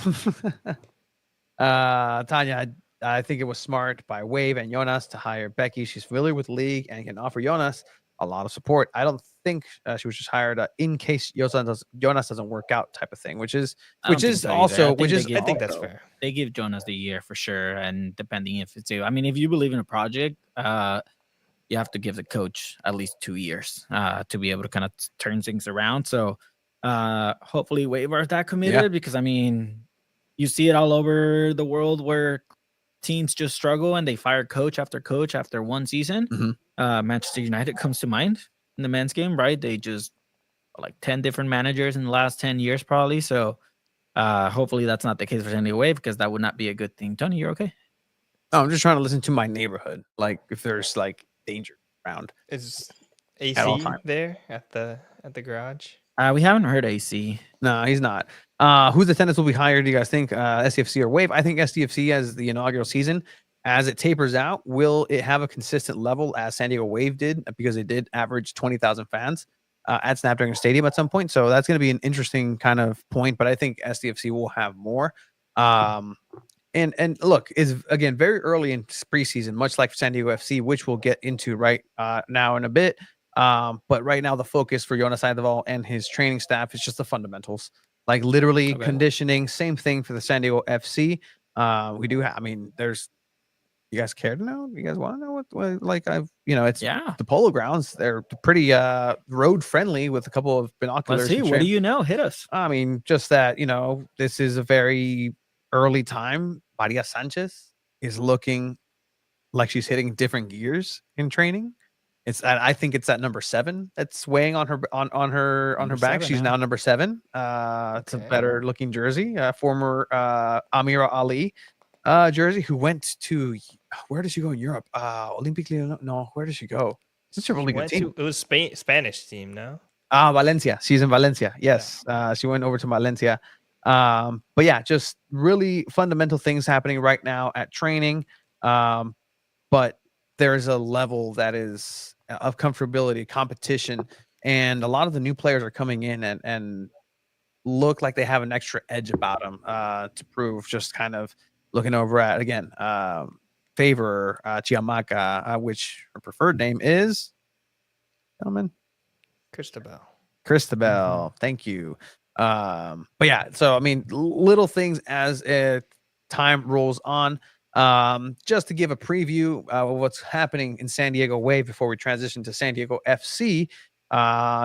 I think it was smart by Wave and Jonas to hire Becky. She's familiar with the league and can offer Jonas a lot of support. I don't think she was just hired in case Jonas doesn't work out type of thing, which is I don't think so either. I think that's fair. They give Jonas the year for sure, and depending if it's I mean, if you believe in a project, you have to give the coach at least 2 years to be able to kind of turn things around. So hopefully Wave are that committed because I mean, you see it all over the world where teams just struggle and they fire coach after one season. Manchester United comes to mind in the men's game, right? They just like 10 different managers in the last 10 years probably. So hopefully that's not the case for San Diego Wave because that would not be a good thing. Tony, you're okay? Oh, I'm just trying to listen to my neighborhood. Like if there's like danger around. Is AC there at the garage? We haven't heard AC. No, he's not. Whose attendance will be higher, do you guys think? SDFC or Wave? I think SDFC as the inaugural season. As it tapers out, will it have a consistent level as San Diego Wave did? Because it did average 20,000 fans at Snapdragon Stadium at some point. So that's going to be an interesting kind of point. But I think SDFC will have more. And look, is again very early in preseason, much like San Diego FC, which we'll get into right now in a bit. But right now, the focus for Jonas Eideval and his training staff is just the fundamentals, like literally conditioning. Same thing for the San Diego FC. We do have, I mean, there's, you guys care to know? You guys want to know what like I've, it's the Polo Grounds. They're pretty road friendly with a couple of binoculars. Let's see. What do you know? Hit us. I mean, just that, this is a very early time. Maria Sanchez is looking like she's hitting different gears in training. I think it's at number 7 that's weighing on her back. She's now number 7. It's a better looking jersey. Former Amira Ali jersey who went to, where did she go in Europe? Olympique Lyon. No, where did she go? It's a really good team. It was Spanish team, no? Valencia. She's in Valencia. Yes. She went over to Valencia. But yeah, just really fundamental things happening right now at training. But there's a level that is of comfortability, competition, and a lot of the new players are coming in and look like they have an extra edge about them to prove. Just kind of looking over at, again, Favor Chiamaka, which her preferred name is, gentlemen? Christabel. Thank you. But yeah, so I mean, little things as time rolls on. Just to give a preview of what's happening in San Diego Wave before we transition to San Diego FC,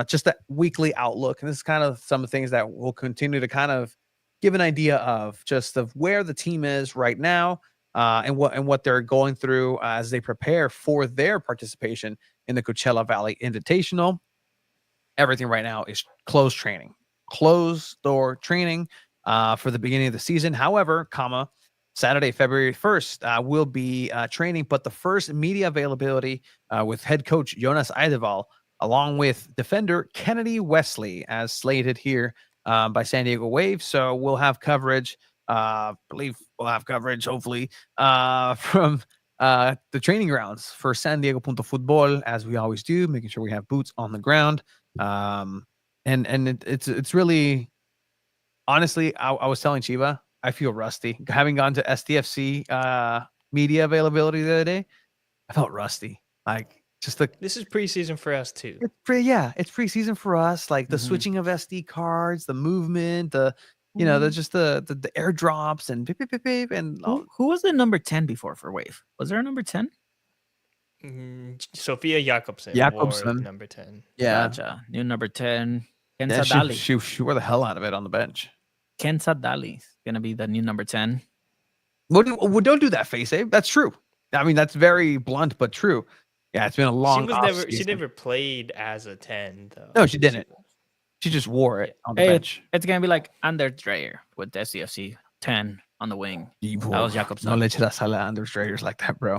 just that weekly outlook. And this is kind of some of the things that we'll continue to kind of give an idea of just of where the team is right now, and what they're going through as they prepare for their participation in the Coachella Valley Invitational. Everything right now is closed door training for the beginning of the season. However, Saturday, February 1st, will be training, but the first media availability with head coach Jonas Eideval, along with defender Kennedy Wesley, as slated here by San Diego Wave. So we'll have coverage, hopefully, from the training grounds for San Diego Punto Futbol, as we always do, making sure we have boots on the ground. And it's really, honestly, I was telling Chiba, I feel rusty. Having gone to SDFC media availability the other day, I felt rusty. Like this is preseason for us too. It's preseason for us. Like the switching of SD cards, the movement, the airdrops and beep, beep, beep, beep, and who was the number 10 before for Wave? Was there a number 10? Sophia Jakobsen. Number 10. Yeah, gotcha. New number 10. She wore the hell out of it on the bench. Kenza Dali is gonna be the new number 10. Well, don't do that, face, Abe. That's true. I mean, that's very blunt but true. Yeah, it's been a long. She never played as a 10 though. No, she didn't. She just wore it on the bench. It's gonna be like Anders Dreyer with SDFC 10 on the wing. That was Jakobsen. No le echas a la Anders Dreyers like that, bro.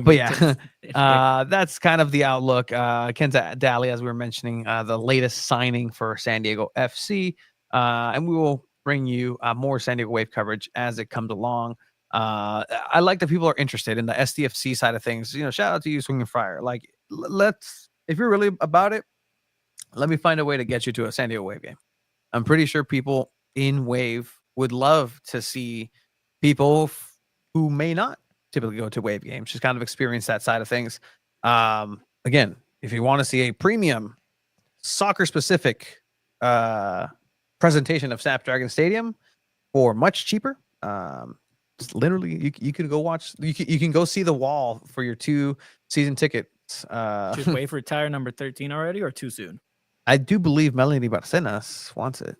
But yeah, that's kind of the outlook. Kenza Daly, as we were mentioning, the latest signing for San Diego FC, and we will bring you more San Diego Wave coverage as it comes along. I like that people are interested in the SDFC side of things. You know, shout out to you, Swinging Friar. Like, let's, if you're really about it, let me find a way to get you to a San Diego Wave game. I'm pretty sure people in Wave would love to see people who may not typically go to Wave games, just kind of experience that side of things. Again, if you want to see a premium soccer-specific presentation of Snapdragon Stadium for much cheaper, just literally you can go watch. You can go see the wall for your 2 season tickets. Should Wave retire number 13 already, or too soon? I do believe Melanie Barcenas wants it.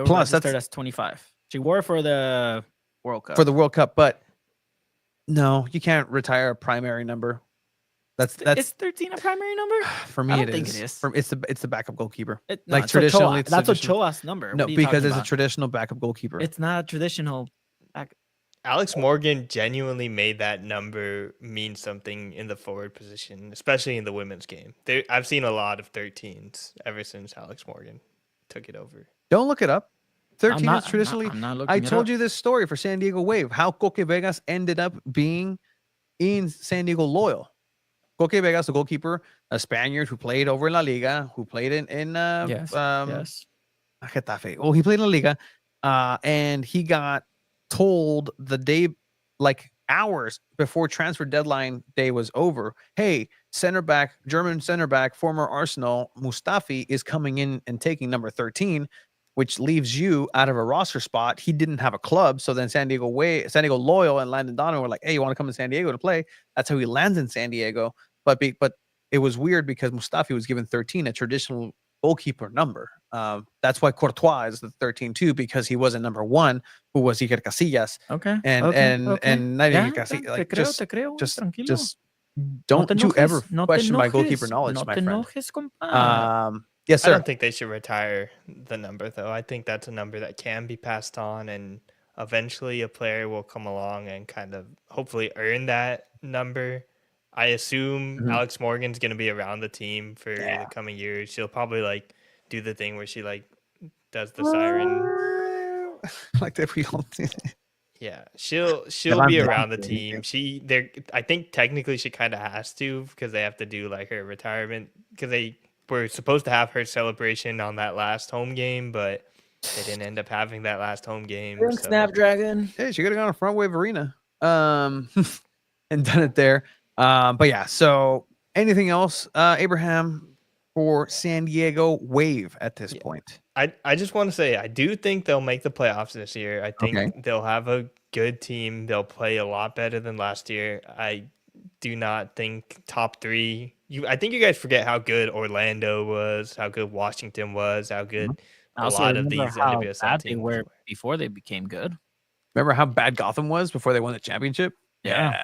Plus, that's 25. She wore it for the World Cup. For the World Cup, but no, you can't retire a primary number. That's is 13 a primary number? For me, I don't think it is. It's the backup goalkeeper. Like traditionally, that's Ochoa's number. No, because it's a traditional backup goalkeeper. It's not a traditional. Alex Morgan genuinely made that number mean something in the forward position, especially in the women's game. I've seen a lot of 13s ever since Alex Morgan took it over. Don't look it up. 13 is traditionally. I told you this story for San Diego Wave, how Coque Vegas ended up being in San Diego Loyal. Coque Vegas, the goalkeeper, a Spaniard who played over in La Liga, who played in yes. Getafe. Well, he played in La Liga, and he got told the day, like hours before transfer deadline day was over, hey, German center back, former Arsenal, Mustafi is coming in and taking number 13, which leaves you out of a roster spot. He didn't have a club, so then San Diego Loyal and Landon Donovan were like, hey, you want to come to San Diego to play? That's how he lands in San Diego. But it was weird because Mustafi was given 13, a traditional goalkeeper number. That's why Courtois is the 13 too, because he wasn't number 1, who was Iker Casillas. Okay. And not Iker Casillas. Like, just don't you ever question my goalkeeper knowledge, my friend. Yes, sir. I don't think they should retire the number, though. I think that's a number that can be passed on, and eventually a player will come along and kind of hopefully earn that number. I assume Alex Morgan's going to be around the team for the coming years. She'll probably like do the thing where she like does the siren, like that we all did. Yeah, she'll be around the team. I think technically she kind of has to, because they have to do like her retirement, because they were supposed to have her celebration on that last home game, but they didn't end up having that last home game. So. Snapdragon. Hey, she could have gone to Front Wave Arena and done it there. But yeah, so anything else, Abraham, for San Diego Wave at this point? I just want to say, I do think they'll make the playoffs this year. I think they'll have a good team. They'll play a lot better than last year. I do not think top 3. I think you guys forget how good Orlando was, how good Washington was, how good a lot of these NWSL teams were before they became good. Remember how bad Gotham was before they won the championship? Yeah.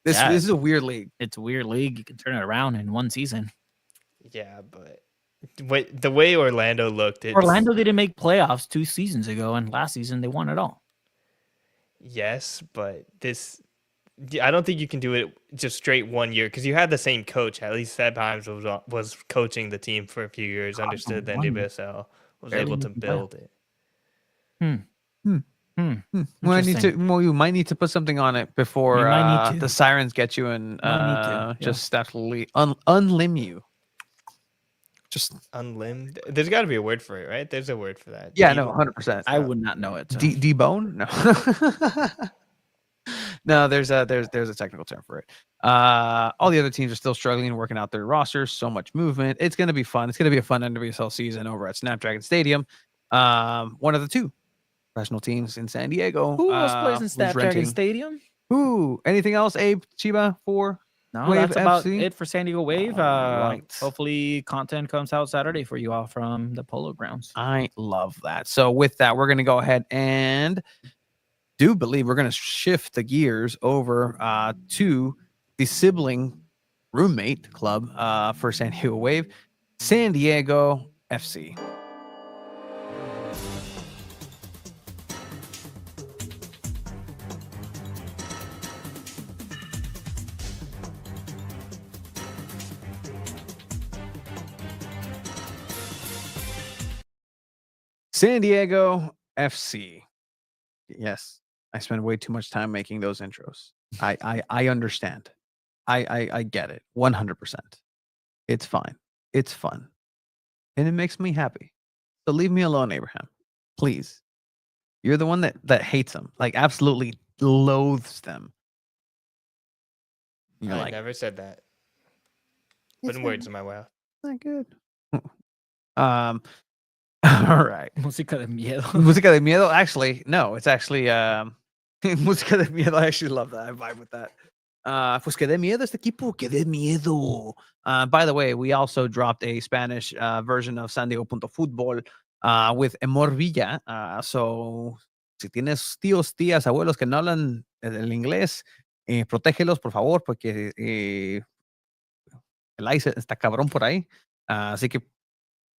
This is a weird league. It's a weird league. You can turn it around in one season. Yeah, but the way Orlando looked, Orlando didn't make playoffs 2 seasons ago, and last season they won it all. Yes, but I don't think you can do it just straight 1 year, because you had the same coach. At least Seb Himes was coaching the team for a few years, understood the NWSL, was able to build it. Well, you might need to put something on it before the sirens get you and just absolutely unlimb you. Just unlimb. There's got to be a word for it, right? There's a word for that. Yeah, no, 100%. I would not know it. So. Debone? No. No, there's a technical term for it. All the other teams are still struggling and working out their rosters. So much movement. It's going to be fun. It's going to be a fun NWSL season over at Snapdragon Stadium. One of the 2 professional teams in San Diego. Who else plays in Snapdragon Stadium? Who? Anything else, Abe, Chiba, for No, Wave that's about FC? it for San Diego Wave. Right. Hopefully content comes out Saturday for you all from the Polo Grounds. I love that. So with that, we're going to go ahead and do believe we're going to shift the gears over to the sibling roommate club for San Diego Wave, San Diego FC. San Diego FC. Yes, I spend way too much time making those intros. I understand. I get it 100%. It's fine. It's fun. And it makes me happy. So leave me alone, Abraham. Please. You're the one that hates them, like absolutely loathes them. You're I like, never said that. "It's Putting words in my mouth. not good. All right. Música de miedo. Música de miedo. Actually, no, it's actually música de miedo. I actually love that. I vibe with that. Pues que de miedo este equipo, que de miedo. By the way, we also dropped a Spanish version of San Diego Fútbol with Emor Villa. So, si tienes tíos, tías, abuelos que no hablan el inglés, protégelos, por favor, porque el ICE está cabrón por ahí. Así que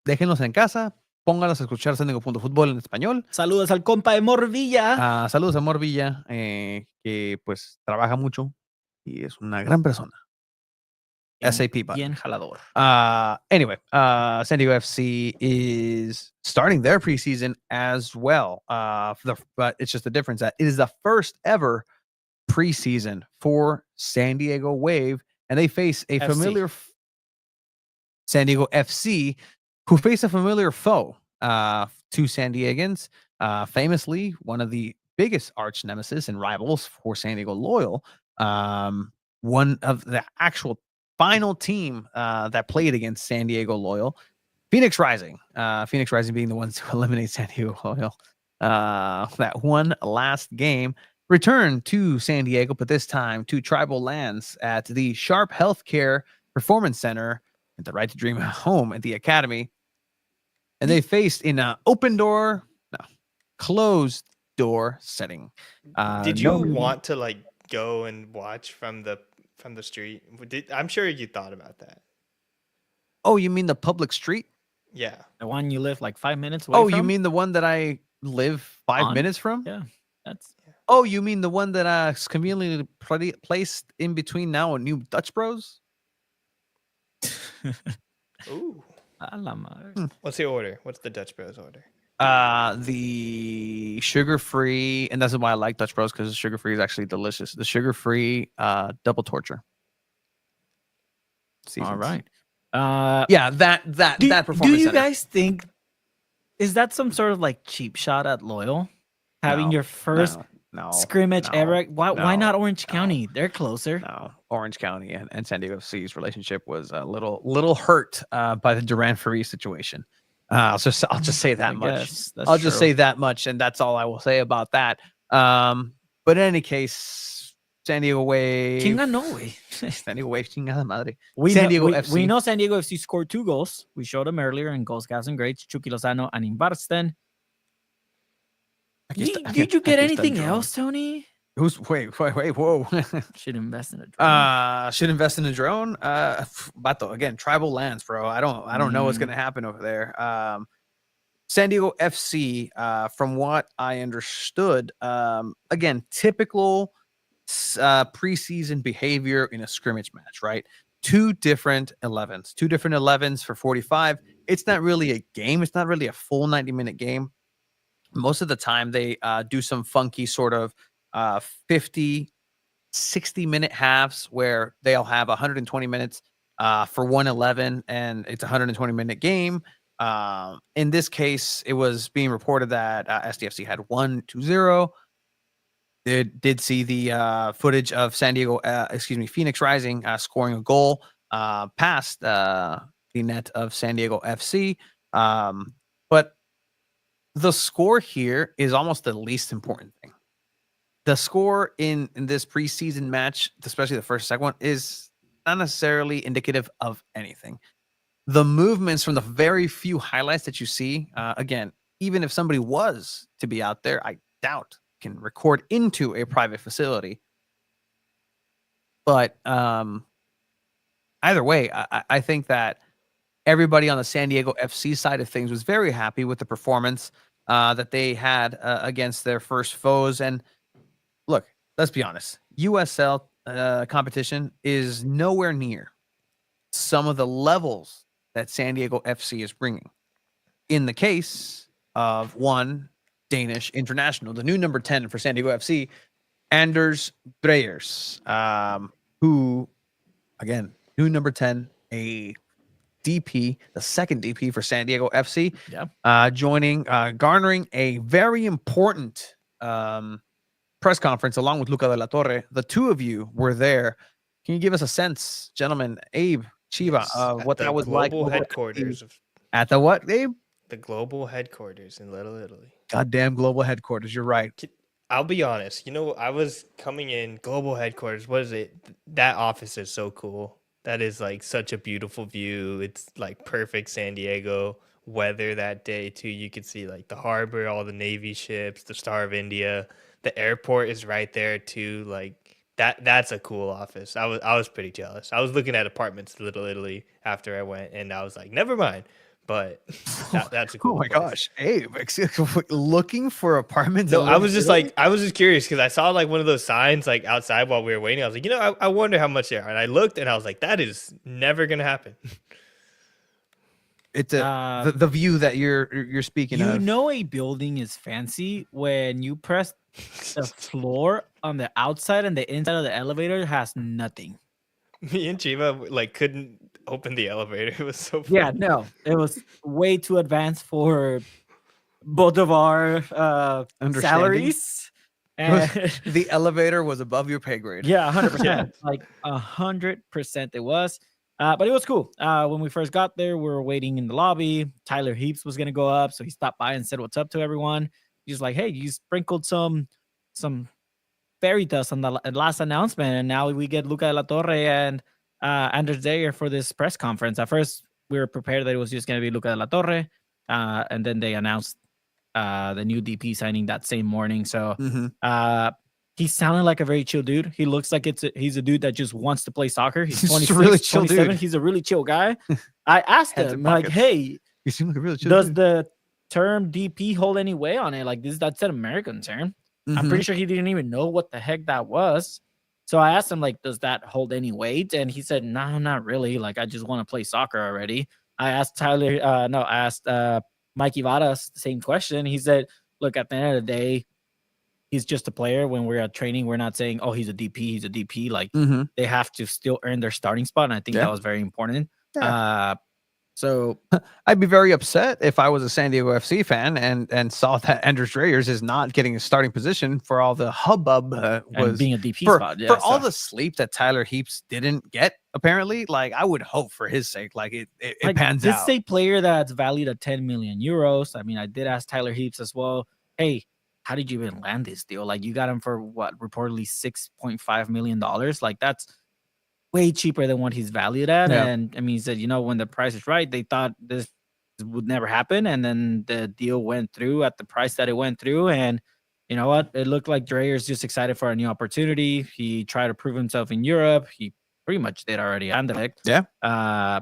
déjenlos en casa, pónganlos a escuchar San Diego Fútbol en español. Saludos al compa de Morvilla. Saludos a Emor Villa, que pues trabaja mucho y es una gran persona. SAP button. Bien jalador. Anyway, San Diego FC is starting their preseason as well. But it's just the difference that it is the first ever preseason for San Diego Wave, and they face a familiar San Diego FC, who face a familiar foe to San Diegans. Famously, one of the biggest arch nemesis and rivals for San Diego Loyal. One of the actual final team that played against San Diego Loyal, Phoenix Rising. Phoenix Rising being the ones to eliminate San Diego Loyal. That one last game returned to San Diego, but this time to tribal lands at the Sharp Healthcare Performance Center at the Right to Dream home at the Academy. And they faced in an closed door setting. Did you want to like go and watch from the street? I'm sure you thought about that. Oh, you mean the public street? Yeah. The one you live like 5 minutes away from? You mean the one that I live 5 minutes from? Yeah, that's... Oh, you mean the one that is conveniently placed in between now and New Dutch Bros? Ooh. A la madre. What's the order? What's the Dutch Bros order? The sugar-free, and that's why I like Dutch Bros, because the sugar-free is actually delicious. The sugar-free double torture. Seasons. All right. Yeah, that performance. Do you center. guys think, is that some sort of like cheap shot at Loyal? Having No, your first scrimmage ever? Why not Orange County? They're closer. No, Orange County and San Diego C's relationship was a little hurt by the Duran Free situation. I'll just say that much. I'll just say that much, and that's all I will say about that. But in any case, San Diego Wave. Chinga no, güey. San Diego Wave, chingada madre. We San know, Diego we, FC. we know San Diego FC scored 2 goals. We showed them earlier in Goals, Gas, and Grades. Chucky Lozano and Imbarsten. Did you get anything else, Tony? Wait, whoa. Should invest in a drone. Should invest in a drone. Bato, again, tribal lands, bro. I don't know what's gonna happen over there. San Diego FC, from what I understood, again, typical preseason behavior in a scrimmage match, right? Two different 11s for 45. It's not really a game. It's not really a full 90-minute game. Most of the time, they do some funky sort of 50, 60-minute halves where they'll have 120 minutes for 111, and it's a 120-minute game. In this case, it was being reported that SDFC had 1-2-0. They did see the footage of Phoenix Rising scoring a goal past the net of San Diego FC. But the score here is almost the least important thing. The score in this preseason match, especially the first second one, is not necessarily indicative of anything. The movements from the very few highlights that you see, again, even if somebody was to be out there, I doubt can record into a private facility. But either way, I think that everybody on the San Diego FC side of things was very happy with the performance that they had against their first foes. And look, let's be honest, USL competition is nowhere near some of the levels that San Diego FC is bringing. In the case of one Danish international, the new number 10 for San Diego FC, Anders Dreyers, who, again, new number 10, a DP, the second DP for San Diego FC, garnering a very important press conference along with Luca de la Torre. The two of you were there. Can you give us a sense, gentlemen, Abe, Chiva, what that was like? Global headquarters. At the what, Abe? The global headquarters in Little Italy. Goddamn global headquarters. You're right. I'll be honest. I was coming in global headquarters. What is it? That office is so cool. That is like such a beautiful view. It's like perfect San Diego weather that day too. You could see like the harbor, all the Navy ships, the Star of India. The airport is right there too. Like that's a cool office. I was pretty jealous. I was looking at apartments in Little Italy after I went, and I was like, never mind. But that's a cool. Oh my place. gosh, Abe, looking for apartments. No, I was just curious because I saw like one of those signs like outside while we were waiting. I was like, I wonder how much they are. And I looked and I was like, that is never gonna happen. It's the view that you're speaking of. You know, a building is fancy when you press the floor on the outside and the inside of the elevator has nothing. Me and Chiva like couldn't open the elevator. It was so funny. Yeah, no, it was way too advanced for both of our salaries. And the elevator was above your pay grade. Yeah, 100%. Like 100% it was. But it was cool. When we first got there, we were waiting in the lobby. Tyler Heaps was gonna go up, so he stopped by and said what's up to everyone. He's like, "Hey, you sprinkled some fairy dust on the last announcement, and now we get Luca de la Torre and Anders Dreyer for this press conference." At first, we were prepared that it was just gonna be Luca de la Torre, and then they announced the new DP signing that same morning. So he sounded like a very chill dude. He looks like he's a dude that just wants to play soccer. He's 26, really chill 27. Dude. He's a really chill guy. I asked him, like, hey, you seem like a really chill does dude. The term DP hold any weight on it? Like, that's an American term. I'm pretty sure he didn't even know what the heck that was. So I asked him, like, does that hold any weight? And he said, no, not really. Like, I just want to play soccer already. I asked Mikey Vadas the same question. He said, look, at the end of the day, he's just a player. When we're at training, we're not saying, oh, he's a DP, he's a DP. Like, they have to still earn their starting spot. And I think that was very important. Yeah. So I'd be very upset if I was a San Diego FC fan and saw that Anders Dreyers is not getting a starting position for all the hubbub was being a DP spot. For all the sleep that Tyler Heaps didn't get, apparently. Like, I would hope for his sake, like it pans out. This is a player that's valued at 10 million euros. I mean, I did ask Tyler Heaps as well, hey, how did you even land this deal? Like, you got him for what, reportedly $6.5 million. Like, that's way cheaper than what he's valued at. Yeah. And I mean, he said, when the price is right, they thought this would never happen. And then the deal went through at the price that it went through. And you know what? It looked like Dreyer's just excited for a new opportunity. He tried to prove himself in Europe. He pretty much did already on the Yeah.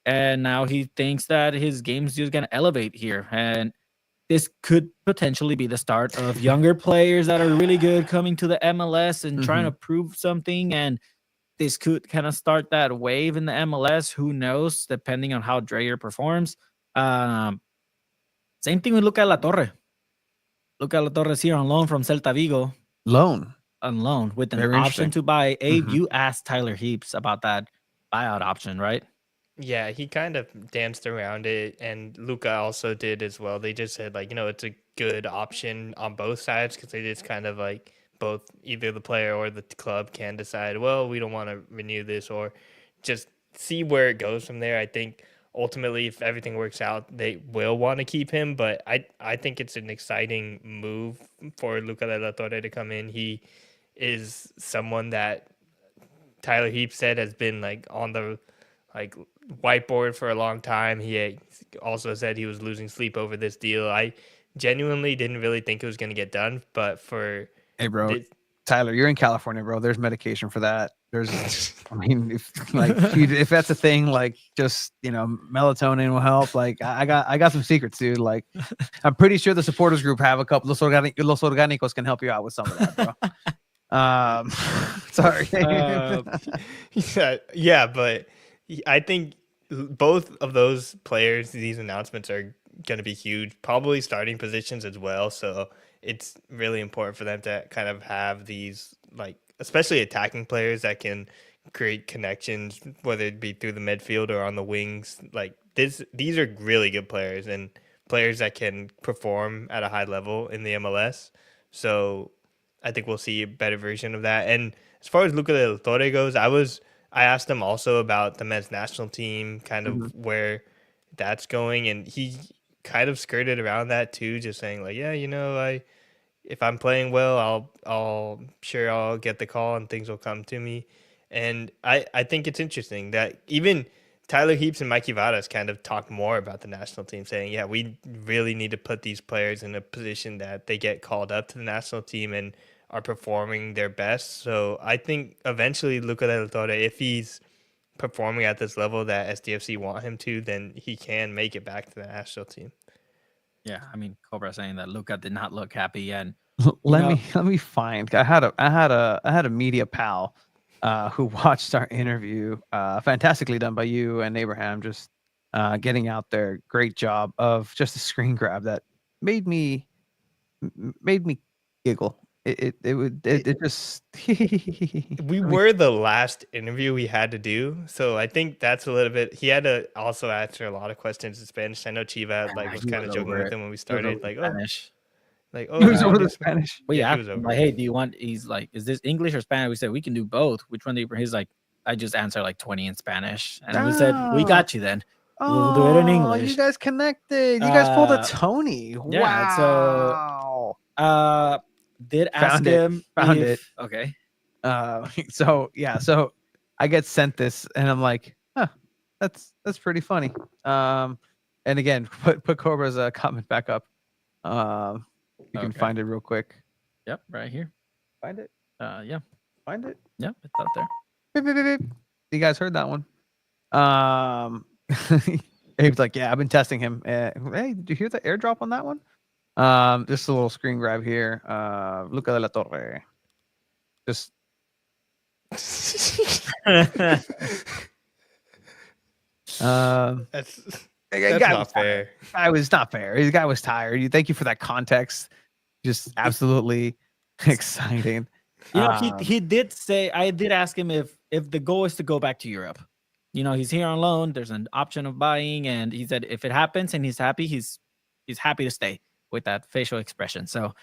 And now he thinks that his game's just going to elevate here. And this could potentially be the start of younger players that are really good coming to the MLS and trying to prove something. And this could kind of start that wave in the MLS. Who knows, depending on how Dreyer performs. Same thing with Luca de la Torre. Luca de la Torre is here on loan from Celta Vigo. On loan with an option to buy. Abe, you asked Tyler Heaps about that buyout option, right? Yeah, he kind of danced around it, and Luca also did as well. They just said, like, it's a good option on both sides because it is kind of like both either the player or the club can decide, well, we don't want to renew this, or just see where it goes from there. I think ultimately, if everything works out, they will want to keep him, but I think it's an exciting move for Luca de la Torre to come in. He is someone that Tyler Heaps said has been like on the whiteboard for a long time. He also said he was losing sleep over this deal. I genuinely didn't really think it was going to get done, but for Hey, bro. This- Tyler, you're in California, bro. There's medication for that. There's, I mean, if that's a thing, like just melatonin will help. Like I got some secrets, dude. Like I'm pretty sure the supporters group have a couple. Los Orgánicos can help you out with some of that, bro. Sorry. yeah, but I think both of those players, these announcements are going to be huge, probably starting positions as well. So it's really important for them to kind of have these, like, especially attacking players that can create connections, whether it be through the midfield or on the wings. Like these are really good players and players that can perform at a high level in the MLS. So I think we'll see a better version of that. And as far as Luca de la Torre goes, I asked him also about the men's national team, kind of where that's going, and he kind of skirted around that too, just saying like, yeah, if I'm playing well, I'll get the call and things will come to me. And I think it's interesting that even Tyler Heaps and Mikey Vadas kind of talk more about the national team, saying, yeah, we really need to put these players in a position that they get called up to the national team and are performing their best. So I think eventually Luca de la Torre, if he's performing at this level that SDFC want him to, then he can make it back to the national team. Yeah, I mean, Cobra saying that Luca did not look happy, and let me find. I had a media pal who watched our interview, fantastically done by you and Abraham, just getting out there. Great job of just a screen grab that made me giggle. It just We were the last interview we had to do, so I think that's a little bit. He had to also answer a lot of questions in Spanish. I know Chiva was kind of joking with him when we started, like, Spanish. He was over the Spanish. We Yeah, he asked was him, over like, it. hey, do you want? He's like, is this English or Spanish? We said we can do both. Which one do you? He's like, I just answer like 20 in Spanish, and we said we got you then. We'll do it in English. You guys connected. You guys pulled a Tony. Yeah, Wow. so did ask him. Found it. Okay. So I get sent this and I'm like, huh, that's pretty funny. And again, put Cobra's comment back up. You can find it real quick. Yep, right here. Find it. Yeah. Find it. Yep, it's up there. Beep, beep, beep, beep. You guys heard that one. He was like, yeah, I've been testing him. Hey, did you hear the airdrop on that one? Just a little screen grab here. Luca de la Torre. Just That's guy not was fair. Guy was not fair. The guy was tired. Thank you for that context. Just absolutely exciting. He did say, I did ask him if the goal is to go back to Europe. He's here on loan. There's an option of buying, and he said if it happens and he's happy, he's happy to stay, with that facial expression. So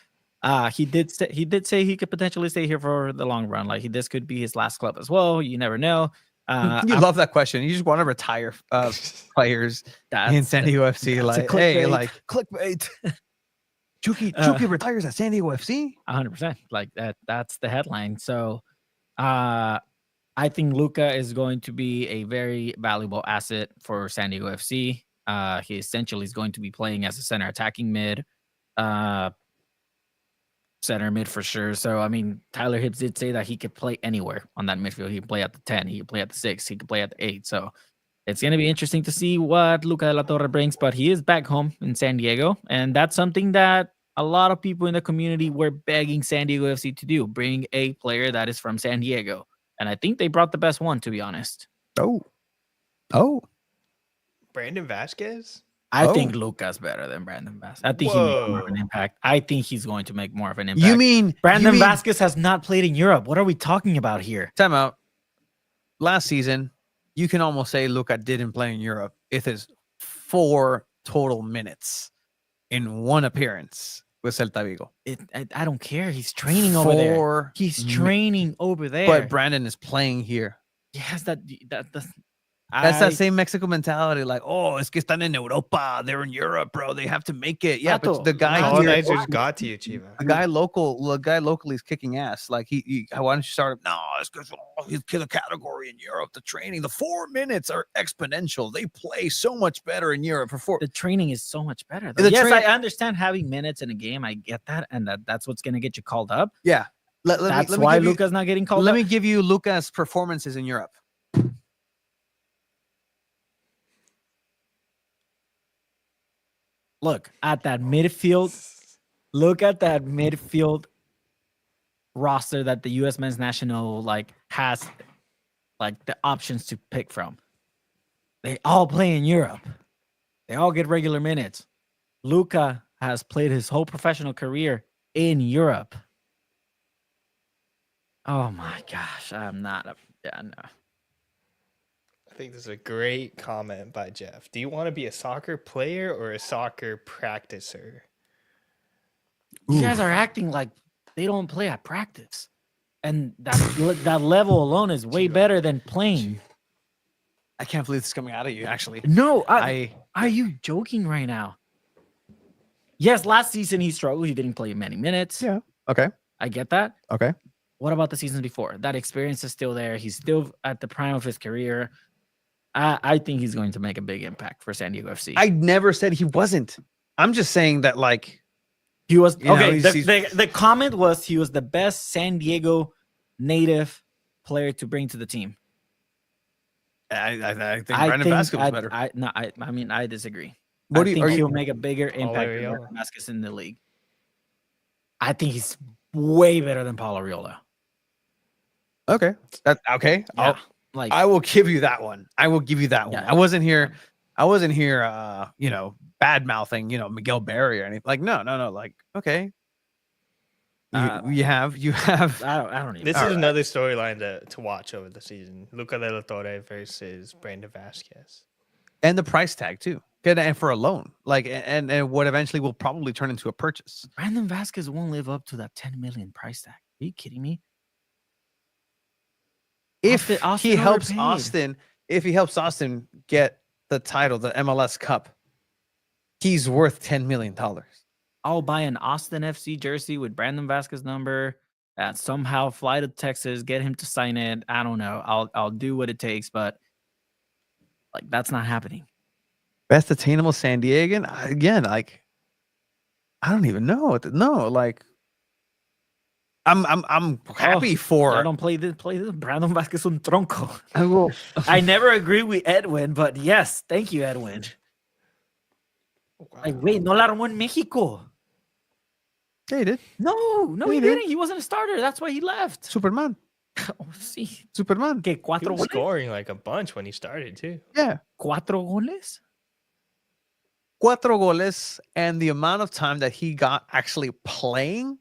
he did say he could potentially stay here for the long run. Like this could be his last club as well. You never know. You love that question. You just want to retire players in San Diego FC. Like, hey, like clickbait. Chucky retires at San Diego FC. 100%. Like that's the headline. So I think Luca is going to be a very valuable asset for San Diego FC. He essentially is going to be playing as a center attacking mid, center mid for sure. So, I mean, Tyler Hibbs did say that he could play anywhere on that midfield. He could play at the 10, he could play at the 6, he could play at the 8. So it's going to be interesting to see what Luca de la Torre brings, but he is back home in San Diego. And that's something that a lot of people in the community were begging San Diego FC to do, bring a player that is from San Diego. And I think they brought the best one, to be honest. Oh. Brandon Vasquez? I think Luca's better than Brandon Vasquez. I think he makes more of an impact. I think he's going to make more of an impact. You mean Brandon Vasquez has not played in Europe? What are we talking about here? Time out. Last season, you can almost say Luca didn't play in Europe. It is 4 total minutes in one appearance with Celta Vigo. I don't care. He's training over there. He's training over there. But Brandon is playing here. Yes, That's that same Mexico mentality. Like, oh, es que están en Europa. They're in Europe, bro. They have to make it. Yeah, but Vato, the guy here, Colonizers got to you, Chiva. the guy locally is kicking ass. Like why don't you start? No, it's because he's kill a category in Europe. The training, the 4 minutes are exponential. They play so much better in Europe. The training is so much better. Though. The Yes, train- I understand having minutes in a game. I get that, and that's what's gonna get you called up. Yeah, That's let me why give you- Luca's not getting called Let up. me give you Luca's performances in Europe. Look at that midfield. Look at that midfield roster that the U.S. men's national has the options to pick from. They all play in Europe. They all get regular minutes. Luca has played his whole professional career in Europe. Oh my gosh, I'm not a no. I think this is a great comment by Jeff. Do you want to be a soccer player or a soccer practicer? You guys are acting like they don't play at practice, and that level alone is way better than playing. I can't believe this is coming out of you. Actually, No, are you joking right now? Yes, last season he struggled. He didn't play many minutes. Yeah. Okay. I get that. Okay. What about the seasons before? That experience is still there. He's still at the prime of his career. I think he's going to make a big impact for San Diego FC. I never said he wasn't. I'm just saying that He was You know, okay. he's- The comment was he was the best San Diego native player to bring to the team. I think Brandon Vasquez was better. I disagree. What I do you- think are you- he'll make a bigger impact than Ariel. Brandon Vasquez in the league. I think he's way better than Paul Arriola. Okay. Okay. Yeah, I will give you that one. I will give you that one. Yeah. I wasn't here, bad mouthing, Miguel Berry or anything. Like, no. Like, okay. You have I don't even. This All is right. another storyline to watch over the season. Luca de la Torre versus Brandon Vasquez. and the price tag too. Good, and for a loan. Like and what eventually will probably turn into a purchase. Brandon Vasquez won't live up to that 10 million price tag. Are you kidding me? If Austin he helps overpaid. Austin get the title, the MLS Cup, he's worth $10 million. I'll buy an Austin FC jersey with Brandon Vasquez number and somehow fly to Texas, get him to sign it. I don't know. I'll do what it takes, but that's not happening. Best attainable San Diegan? Again, I don't even know. I'm happy for. I don't play this. Brandon Vasquez un tronco. I will. I never agree with Edwin, but yes, thank you, Edwin. Wait, no la armó en Mexico. Yeah, he did. No, He he did. didn't. He wasn't a starter. That's why he left. Superman. Oh, sí. Superman. Que He cuatro was goles. scoring like a bunch when he started too. Yeah. Cuatro goles. Cuatro goles, and the amount of time that he got actually playing,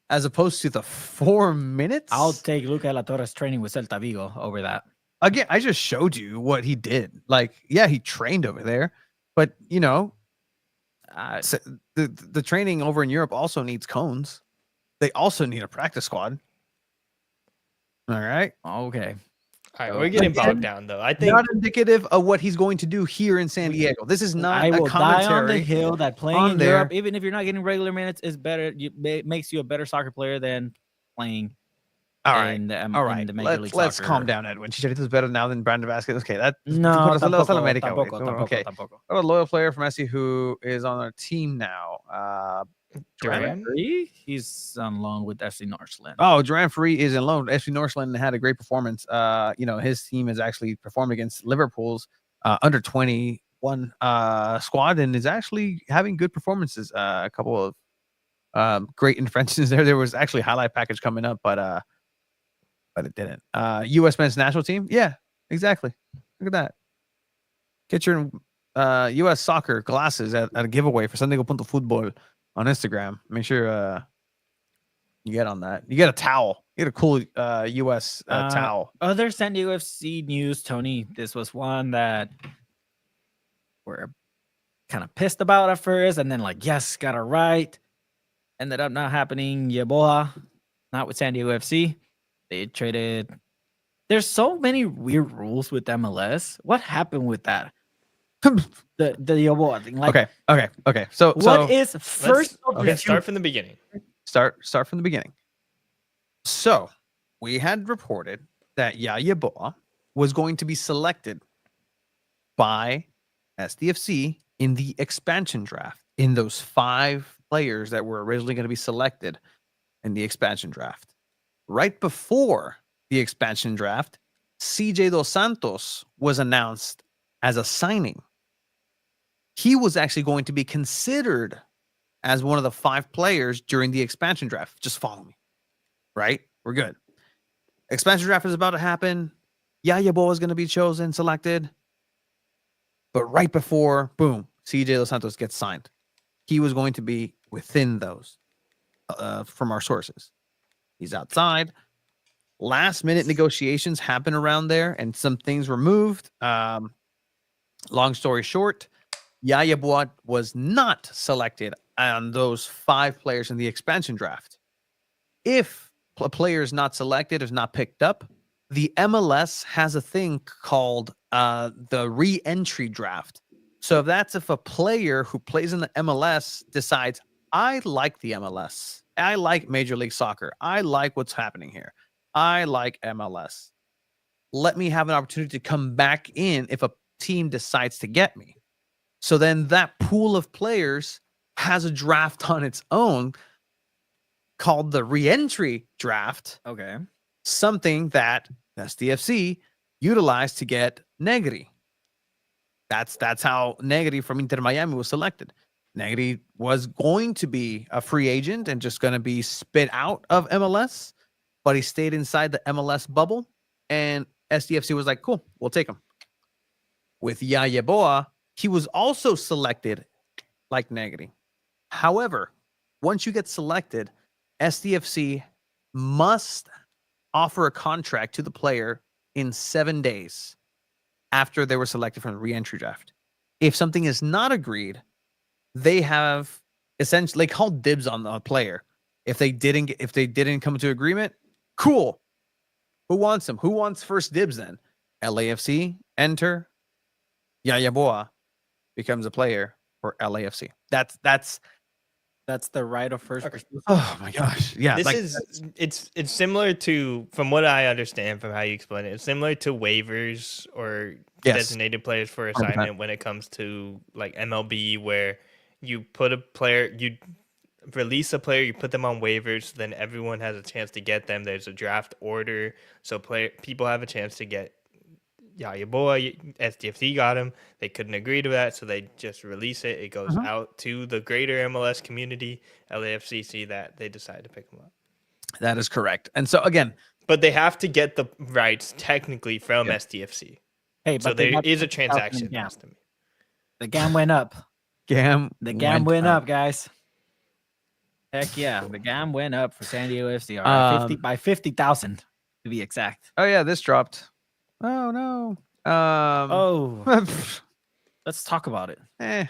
as opposed to the 4 minutes. I'll take Luca de la Torres training with Celta Vigo over that. Again, I just showed you what he did. Yeah, he trained over there, but the training over in Europe also needs cones. They also need a practice squad. All right. Okay. All right, we're getting Again, bogged down though. I think Not indicative of what he's going to do here in San Diego. This is not I a will die on the commentary. hill that playing on in there. Europe, even if you're not getting regular minutes, is better. Makes you a better soccer player than playing. All right. In the, All in right. the Major League Let's Soccer. calm down, Edwin. Chicharito is better now than Brandon Vasquez. Okay, that No, Corazón tampoco, América, güey. tampoco, Okay. tampoco. What about a loyal player from Messi who is on our team now? Duran. He's on loan with FC Northland. Oh, Duran Free is in loan. FC Northland had a great performance. His team has actually performed against Liverpool's under 21 squad and is actually having good performances. A couple of great interventions there. There was actually a highlight package coming up, but it didn't. U.S. men's national team. Yeah, exactly. Look at that. Get your U.S. soccer glasses at a giveaway for San Diego Punto Football on Instagram. Make sure you get on that. You get a towel. You get a cool U.S. towel. Other San Diego FC news, Tony. This was one that we're kind of pissed about at first, and then yes, got it right. Ended up not happening. Yeboah, not with San Diego FC. They traded There's so many weird rules with MLS. What happened with that? The award thing. Like, okay. So what is first? Let's start from the beginning. Start from the beginning. So we had reported that Yaya Boa was going to be selected by SDFC in the expansion draft, in those 5 players that were originally going to be selected in the expansion draft. Right before the expansion draft, CJ Dos Santos was announced as a signing. He was actually going to be considered as one of the 5 players during the expansion draft. Just follow me. Right? We're good. Expansion draft is about to happen. Yaya Boa is going to be chosen, selected. But right before, boom, CJ Dos Santos gets signed. He was going to be within those from our sources. He's outside. Last minute negotiations happen around there and some things were moved. Long story short, Yaya Boa was not selected on those 5 players in the expansion draft. If a player is not selected, is not picked up, the MLS has a thing called the re-entry draft. So that's if a player who plays in the MLS decides, I like the MLS. I like Major League Soccer. I like what's happening here. I like MLS. Let me have an opportunity to come back in if a team decides to get me. So then that pool of players has a draft on its own called the re-entry draft. Okay. Something that SDFC utilized to get Negri. That's how Negri from Inter Miami was selected. Negri was going to be a free agent and just going to be spit out of MLS, but he stayed inside the MLS bubble, and SDFC was like, cool, we'll take him. With Yaya Boa, he was also selected like Negri. However, once you get selected, SDFC must offer a contract to the player in 7 days after they were selected from the re-entry draft. If something is not agreed, they have essentially called dibs on the player. If they didn't come to agreement, cool. Who wants him? Who wants first dibs then? LAFC, enter. Yaya Boa becomes a player for LAFC. That's the right of first. Okay. refusal. oh my gosh. Yeah. It's similar to, from what I understand from how you explain it, it's similar to waivers or Yes. designated players for 100%. assignment when it comes to like MLB, where you put a player, you release a player, you put them on waivers, then everyone has a chance to get them. There's a draft order, so people have a chance to get Yaya Boa. SDFC got him. They couldn't agree to that, so they just release it. It goes out to the greater MLS community. LAFC see that, they decide to pick him up. That is correct. And so again, But they have to get the rights technically from SDFC. Hey, So but they there got is a 50,000 transaction. gam. has to be. The gam went up. The gam went up, guys. Heck yeah, the gam went up for San Diego FC. All right, by 50,000 to be exact. Oh yeah, this dropped. Oh no. Let's talk about it. Eh,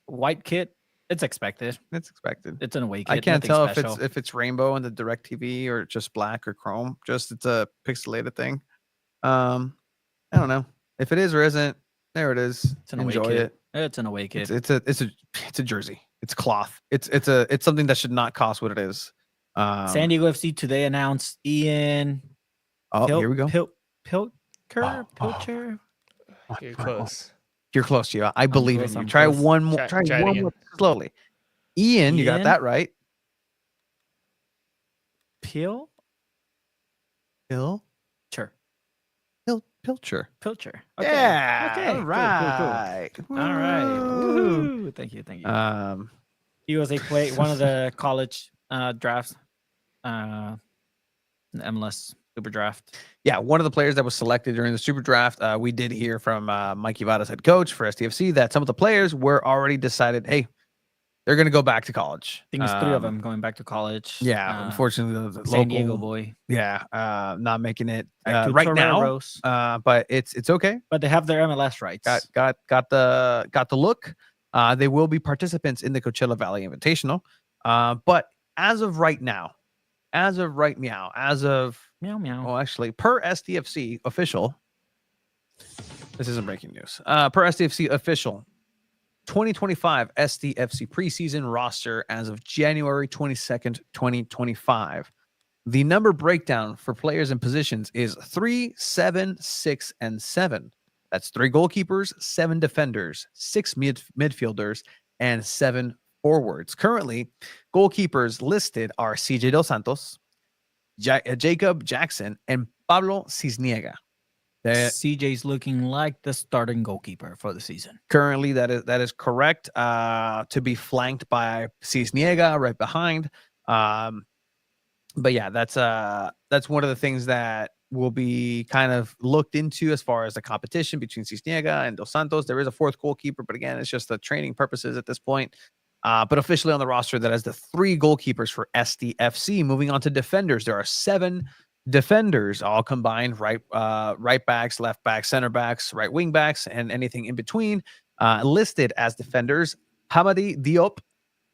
White kit, it's expected. it's expected. It's an away kit. I can't nothing tell special. if it's rainbow in the direct TV or just black or chrome. Just it's a pixelated thing. I don't know if it is or isn't. There it is. It's an away Enjoy kit. it. It's an away kit. It's a jersey. It's cloth. It's something that should not cost what it is. San Diego FC today announced Ian. Here we go. Pilcher. You're close. You're close, Gio. I believe close, in you. I'm Try close. one more. Try it one again. more slowly. Ian, you got Ian? that right. Pilcher. Pilcher. Okay. Yeah. Okay. All Cool, right. cool. All right. Woo. Woo. Thank you. He was one of the college drafts, the MLS Super Draft. Yeah, one of the players that was selected during the Super Draft. We did hear from Mikey Vada's head coach for SDFC that some of the players were already decided, hey, they're going to go back to college. I think it's 3 of them going back to college. Yeah, unfortunately, the San local, Diego boy. Yeah, not making it Back to right now. Toreros. But it's okay. But they have their MLS rights. Got the look. They will be participants in the Coachella Valley Invitational. But as of right now, as of Meow meow. Well, actually, per SDFC official, this isn't breaking news. Per SDFC official, 2025 SDFC preseason roster as of January 22nd, 2025. The number breakdown for players and positions is 3, 7, 6, and 7. That's 3 goalkeepers, 7 defenders, 6 midfielders, and 7 forwards. Currently, goalkeepers listed are CJ Dos Santos, Jacob Jackson, and Pablo Cisniega. CJ's looking like the starting goalkeeper for the season. Currently, that is correct. To be flanked by Cisniega right behind. But yeah, that's one of the things that will be kind of looked into as far as the competition between Cisniega and Dos Santos. There is a 4th goalkeeper, but again, it's just the training purposes at this point. But officially on the roster, that is the 3 goalkeepers for SDFC. Moving on to defenders, there are 7 defenders, all combined, right backs, left backs, center backs, right wing backs, and anything in between. Listed as defenders: Hamadi Diop,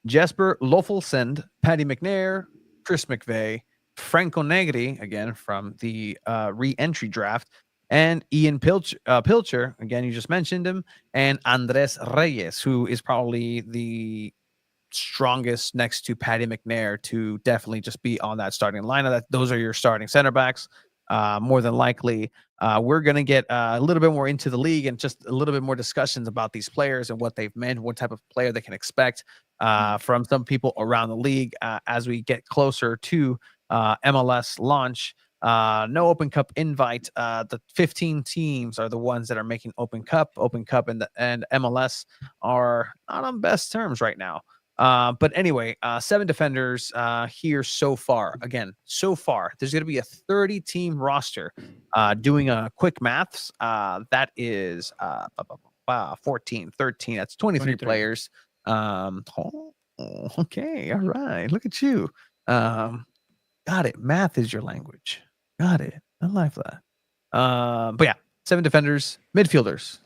Jesper Lofelsend, Paddy McNair, Chris McVeigh, Franco Negri, again from the re-entry draft, and Ian Pilcher, again, you just mentioned him, and Andres Reyes, who is probably the strongest next to Paddy McNair to definitely just be on that starting lineup. Those are your starting center backs. More than likely, we're going to get a little bit more into the league and just a little bit more discussions about these players and what they've meant, what type of player they can expect from some people around the league as we get closer to MLS launch. No Open Cup invite. The 15 teams are the ones that are making Open Cup. Open Cup and MLS are not on best terms right now. But anyway, 7 defenders here so far. Again, so far, there's going to be a 30-team roster. Doing a quick maths, that is 14, 13. That's 23 players. Okay, all right. Look at you. Got it. Math is your language. Got it. I like that. But yeah, 7 defenders, midfielders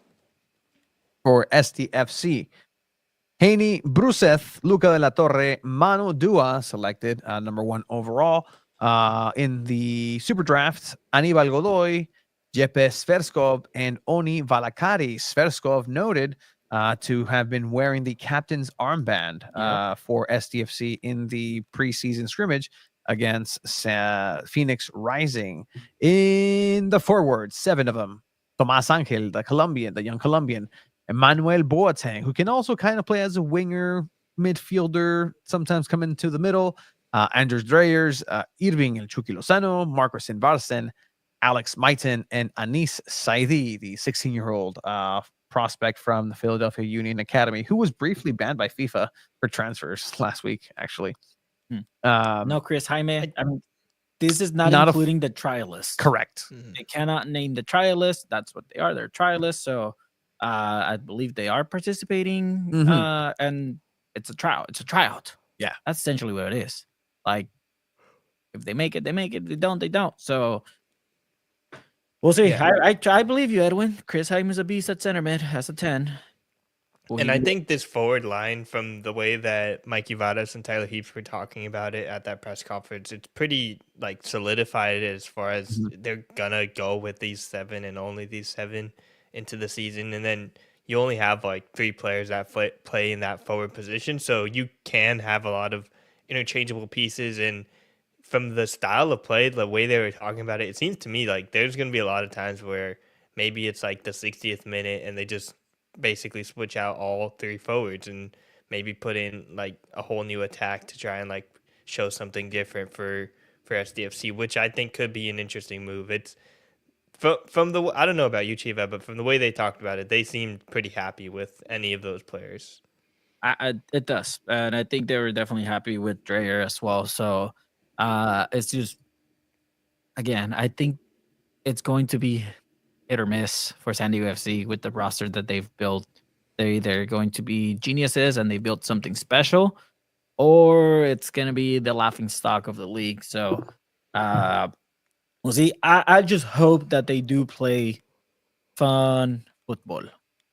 for SDFC. Haney Bruseth, Luca de la Torre, Manu Dua selected number 1 overall. In the Super Draft, Anibal Godoy, Jeppe Sverskov, and Oni Valakari. Sverskov noted to have been wearing the captain's armband for SDFC in the preseason scrimmage against Phoenix Rising. In the forwards, 7 of them. Tomas Angel, the young Colombian. Emmanuel Boateng, who can also kind of play as a winger, midfielder, sometimes come into the middle. Andres Dreyers, Irving El Chucky Lozano, Marcos Invarsen, Alex Maiton, and Anis Saidi, the 16-year-old prospect from the Philadelphia Union Academy, who was briefly banned by FIFA for transfers last week, actually. No, Chris Jaime. I mean, this is not including the trialists. Correct. They cannot name the trialists. That's what they are. They're trialists. So I believe they are participating, and it's a trial. It's a tryout. Yeah, that's essentially what it is. Like, if they make it, they make it. They don't, they don't. So we'll see. Yeah. I believe you, Edwin. Chris Haim is a beast at center mid. Has a 10. And I think this forward line, from the way that Mikey Vadas and Tyler Heaps were talking about it at that press conference, it's pretty like solidified as far as they're gonna go with these 7 and only these 7 into the season. And then you only have like 3 players that play in that forward position, so you can have a lot of interchangeable pieces. And from the style of play, the way they were talking about it, it seems to me like there's going to be a lot of times where maybe it's like the 60th minute and they just basically switch out all 3 forwards and maybe put in like a whole new attack to try and like show something different for SDFC, which I think could be an interesting move. It's from the, I don't know about you, Chiva, but from the way they talked about it, they seemed pretty happy with any of those players. It does, and I think they were definitely happy with Dreyer as well. So it's just, again, I think it's going to be hit or miss for San Diego FC with the roster that they've built. They're going to be geniuses and they built something special, or it's going to be the laughing stock of the league. So we'll see. I just hope that they do play fun football,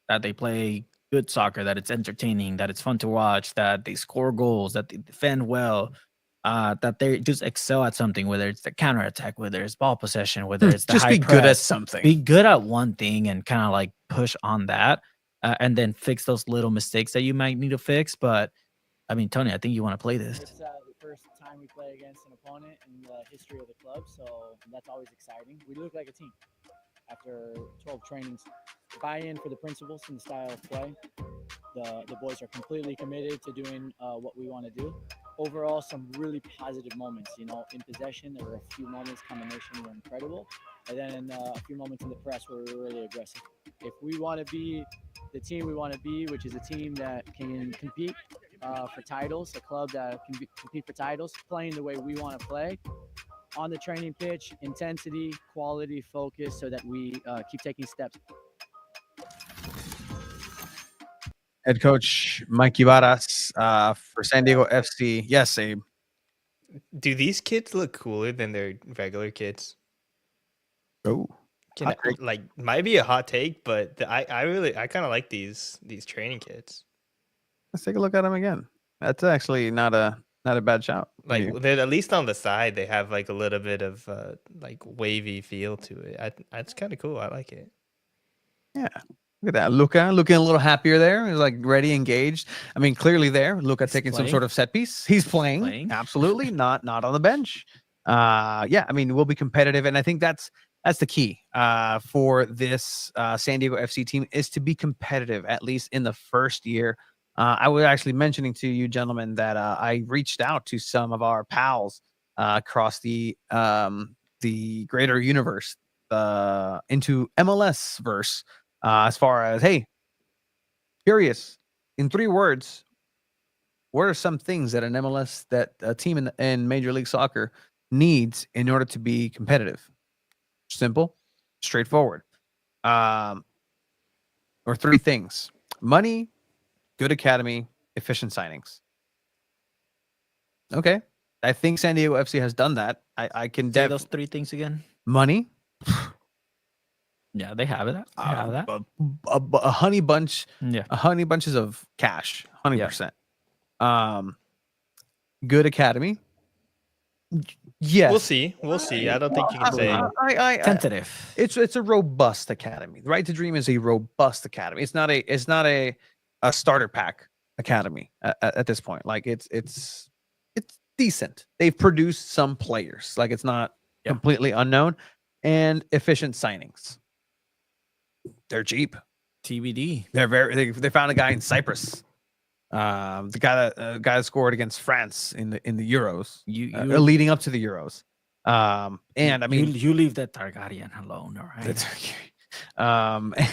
that they play good soccer, that it's entertaining, that it's fun to watch, that they score goals, that they defend well. that they just excel at something, whether it's the counterattack, whether it's ball possession, whether it's the Just high be good at press. something. Be good at one thing and kind of like push on that, and then fix those little mistakes that you might need to fix. But I mean, Tony, I think you want to play this. It's the first time we play against an opponent in the history of the club, so that's always exciting. We look like a team. After 12 trainings, buy-in for the principles and the style of play. The boys are completely committed to doing what we want to do. Overall, some really positive moments. In possession, there were a few moments, combination were incredible. And then a few moments in the press where we were really aggressive. If we want to be the team we want to be, which is a team that can compete for titles, a club that can compete for titles, playing the way we want to play, on the training pitch, intensity, quality, focus, so that we keep taking steps. Head coach Mike Ibarras for San Diego FC. Yes, Abe. Do these kids look cooler than their regular kids? Oh, Might be a hot take, but I kind of like these training kids. let's take a look at them again. That's actually not a bad shout. Like they're at least on the side, they have like a little bit of like wavy feel to it. That's kind of cool. I like it. Yeah. Look at that. Luka looking a little happier there. He's like ready, engaged. I mean, clearly there. Luka taking some sort of set piece. He's playing. Absolutely. Not on the bench. Yeah, I mean, we'll be competitive. And I think that's the key for this San Diego FC team is to be competitive, at least in the first year. I was actually mentioning to you gentlemen that I reached out to some of our pals across the greater universe into MLS verse. As far as, hey, curious, in 3 words, what are some things that a team in Major League Soccer needs in order to be competitive? Simple, straightforward. Or 3 things: money, good academy, efficient signings. Okay. I think San Diego FC has done that. I can say those 3 things again. Money. Yeah, they have it. They have that. A honey bunch. Yeah. A honey bunches of cash. 100%. Good academy. Yes. We'll see. I don't think you can say tentative. It's a robust academy. Right to Dream is a robust academy. It's not a starter pack academy at this point. Like it's decent. They've produced some players. Like it's not completely unknown. And efficient signings. They're cheap. TBD. They found a guy in Cyprus. The guy that scored against France in the Euros. Leading up to the Euros. And I mean, you leave that Targaryen alone, all right?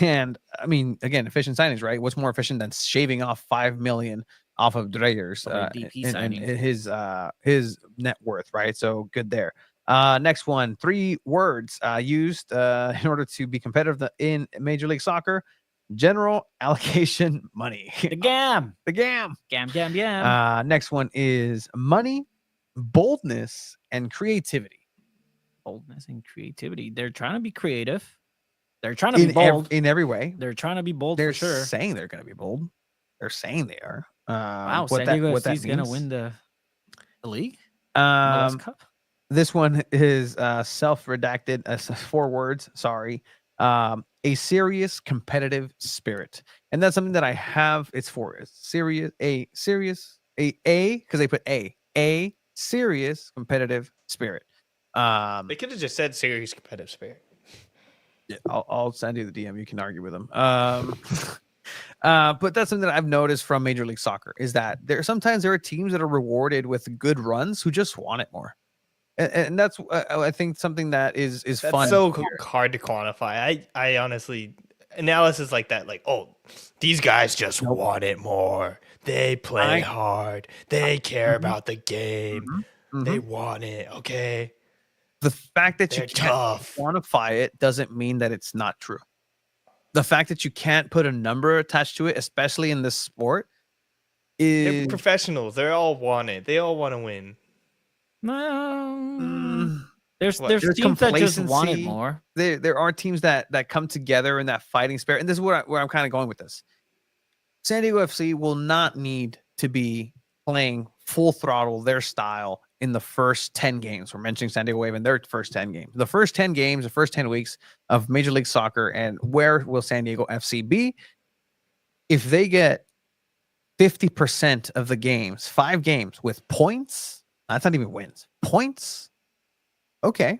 And I mean, again, efficient signings, right? What's more efficient than shaving off 5 million off of Dreyer's and his net worth, right? So good there. Next one, 3 words used in order to be competitive in Major League Soccer: general allocation money. The GAM. Next one is money, boldness, and creativity. Boldness and creativity. They're trying to be creative. They're trying to be bold in every way. They're trying to be bold. They're for sure. saying they're going to be bold. They're saying they are. Wow, San Diego FC is going to win the league. Cup. This one is self-redacted. 4 words. Sorry. A serious competitive spirit, and that's something that I have. It's for serious, because they put a serious competitive spirit. They could have just said serious competitive spirit. Yeah, I'll send you the DM. You can argue with them. But that's something that I've noticed from Major League Soccer is that sometimes there are teams that are rewarded with good runs who just want it more. And that's I think something that is that's fun. So hard to quantify. I honestly, analysis like that, like, oh, these guys just want it more. They play hard. They care about the game. They want it. Okay. The fact that you can't quantify it doesn't mean that it's not true. The fact that you can't put a number attached to it, especially in this sport, they're professionals. They all want it. They all want to win. There's teams that just want it more. There are teams that come together in that fighting spirit, and this is where I'm kind of going with this. San Diego FC will not need to be playing full throttle their style in the first 10 games. We're mentioning San Diego Wave in their first 10 games. The first 10 games, the first 10 weeks of Major League Soccer, and where will San Diego FC be? If they get 50% of the games, 5 games with points, that's not even wins, points, okay,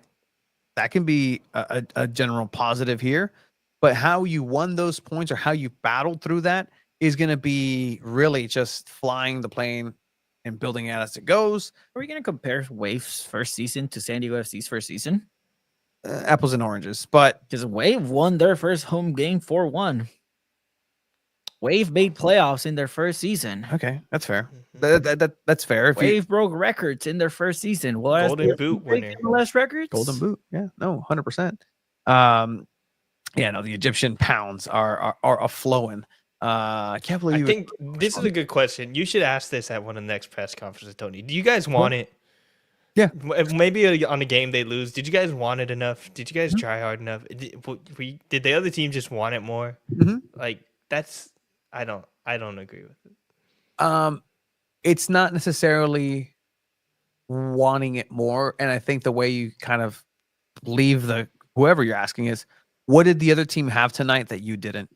that can be a general positive here. But how you won those points or how you battled through that is going to be really just flying the plane and building it as it goes. Are we going to compare Wave's first season to San Diego FC's first season? Apples and oranges, but because Wave won their first home game 4-1. Wave made playoffs in their first season. Okay, that's fair. That's fair. If Wave broke records in their first season. Well, Golden Boot winner. Less records. Golden Boot. Yeah, no, 100%. Yeah, no, the Egyptian pounds are a flowing. I can't believe. I think this is a good question. You should ask this at one of the next press conferences, Tony. Do you guys want it? Yeah. Maybe on a game they lose. Did you guys want it enough? Did you guys try hard enough? Did the other team just want it more? Like that's. I don't agree with it. It's not necessarily wanting it more, and I think the way you kind of leave the whoever you're asking is, what did the other team have tonight that you didn't?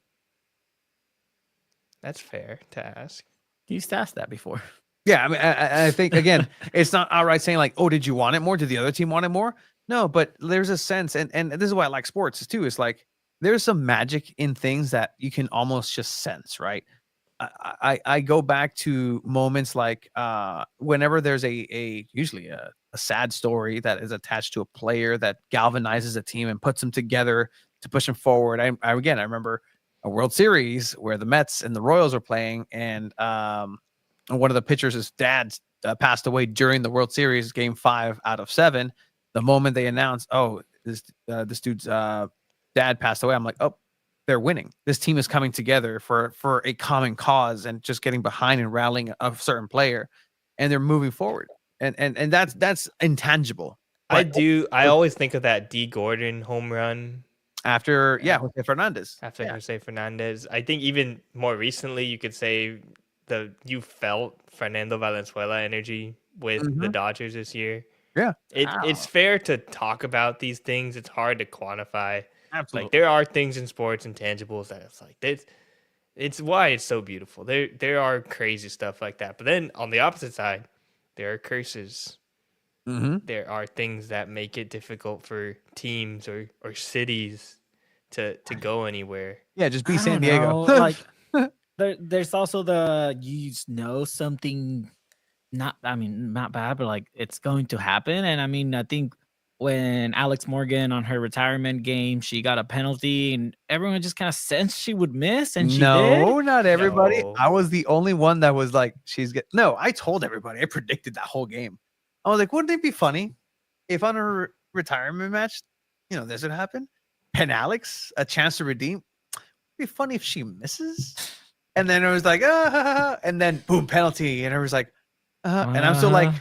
That's fair to ask. You used to ask that before. Yeah, I mean, I think again, it's not outright saying like, "Oh, did you want it more? Did the other team want it more?" No, but there's a sense, and this is why I like sports too. It's like there's some magic in things that you can almost just sense, right? I go back to moments like whenever there's usually a sad story that is attached to a player that galvanizes a team and puts them together to push them forward. I remember a World Series where the Mets and the Royals were playing, and one of the pitchers' dad passed away during the World Series, Game 5 out of 7. The moment they announced, "Oh, this dude's dad passed away," I'm like, "Oh, they're winning. This team is coming together for a common cause and just getting behind and rallying a certain player, and they're moving forward." And that's intangible. But I always think of that D. Gordon home run after Jose Fernandez. Jose Fernandez. I think even more recently, you could say you felt Fernando Valenzuela energy with the Dodgers this year. Yeah, it's fair to talk about these things. It's hard to quantify. Absolutely. Like there are things in sports and tangibles that it's like it's why it's so beautiful. There are crazy stuff like that. But then on the opposite side, there are curses. There are things that make it difficult for teams or cities to go anywhere. Yeah, just be San Diego. Like there's also something not bad, but like it's going to happen. And I mean, I think when Alex Morgan on her retirement game, she got a penalty and everyone just kind of sensed she would miss, and she did. Not everybody. No. I was the only one that was like, I told everybody. I predicted that whole game. I was like, wouldn't it be funny if on a retirement match, this would happen? And Alex, a chance to redeem. It'd be funny if she misses. And then it was like, and then boom, penalty. And it was like, and I'm still like,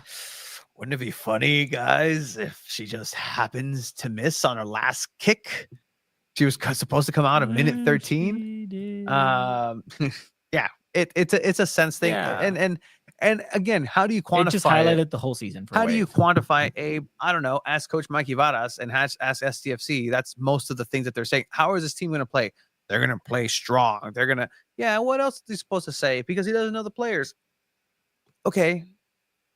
wouldn't it be funny, guys, if she just happens to miss on her last kick? She was supposed to come out at minute 13. Yeah, it's a sense thing. Yeah. And again, how do you quantify it? Just highlighted the whole season. How do you quantify I don't know, ask Coach Mikey Varas and ask SDFC. That's most of the things that they're saying. How is this team going to play? They're going to play strong. They're going to, what else is he supposed to say? Because he doesn't know the players. Okay,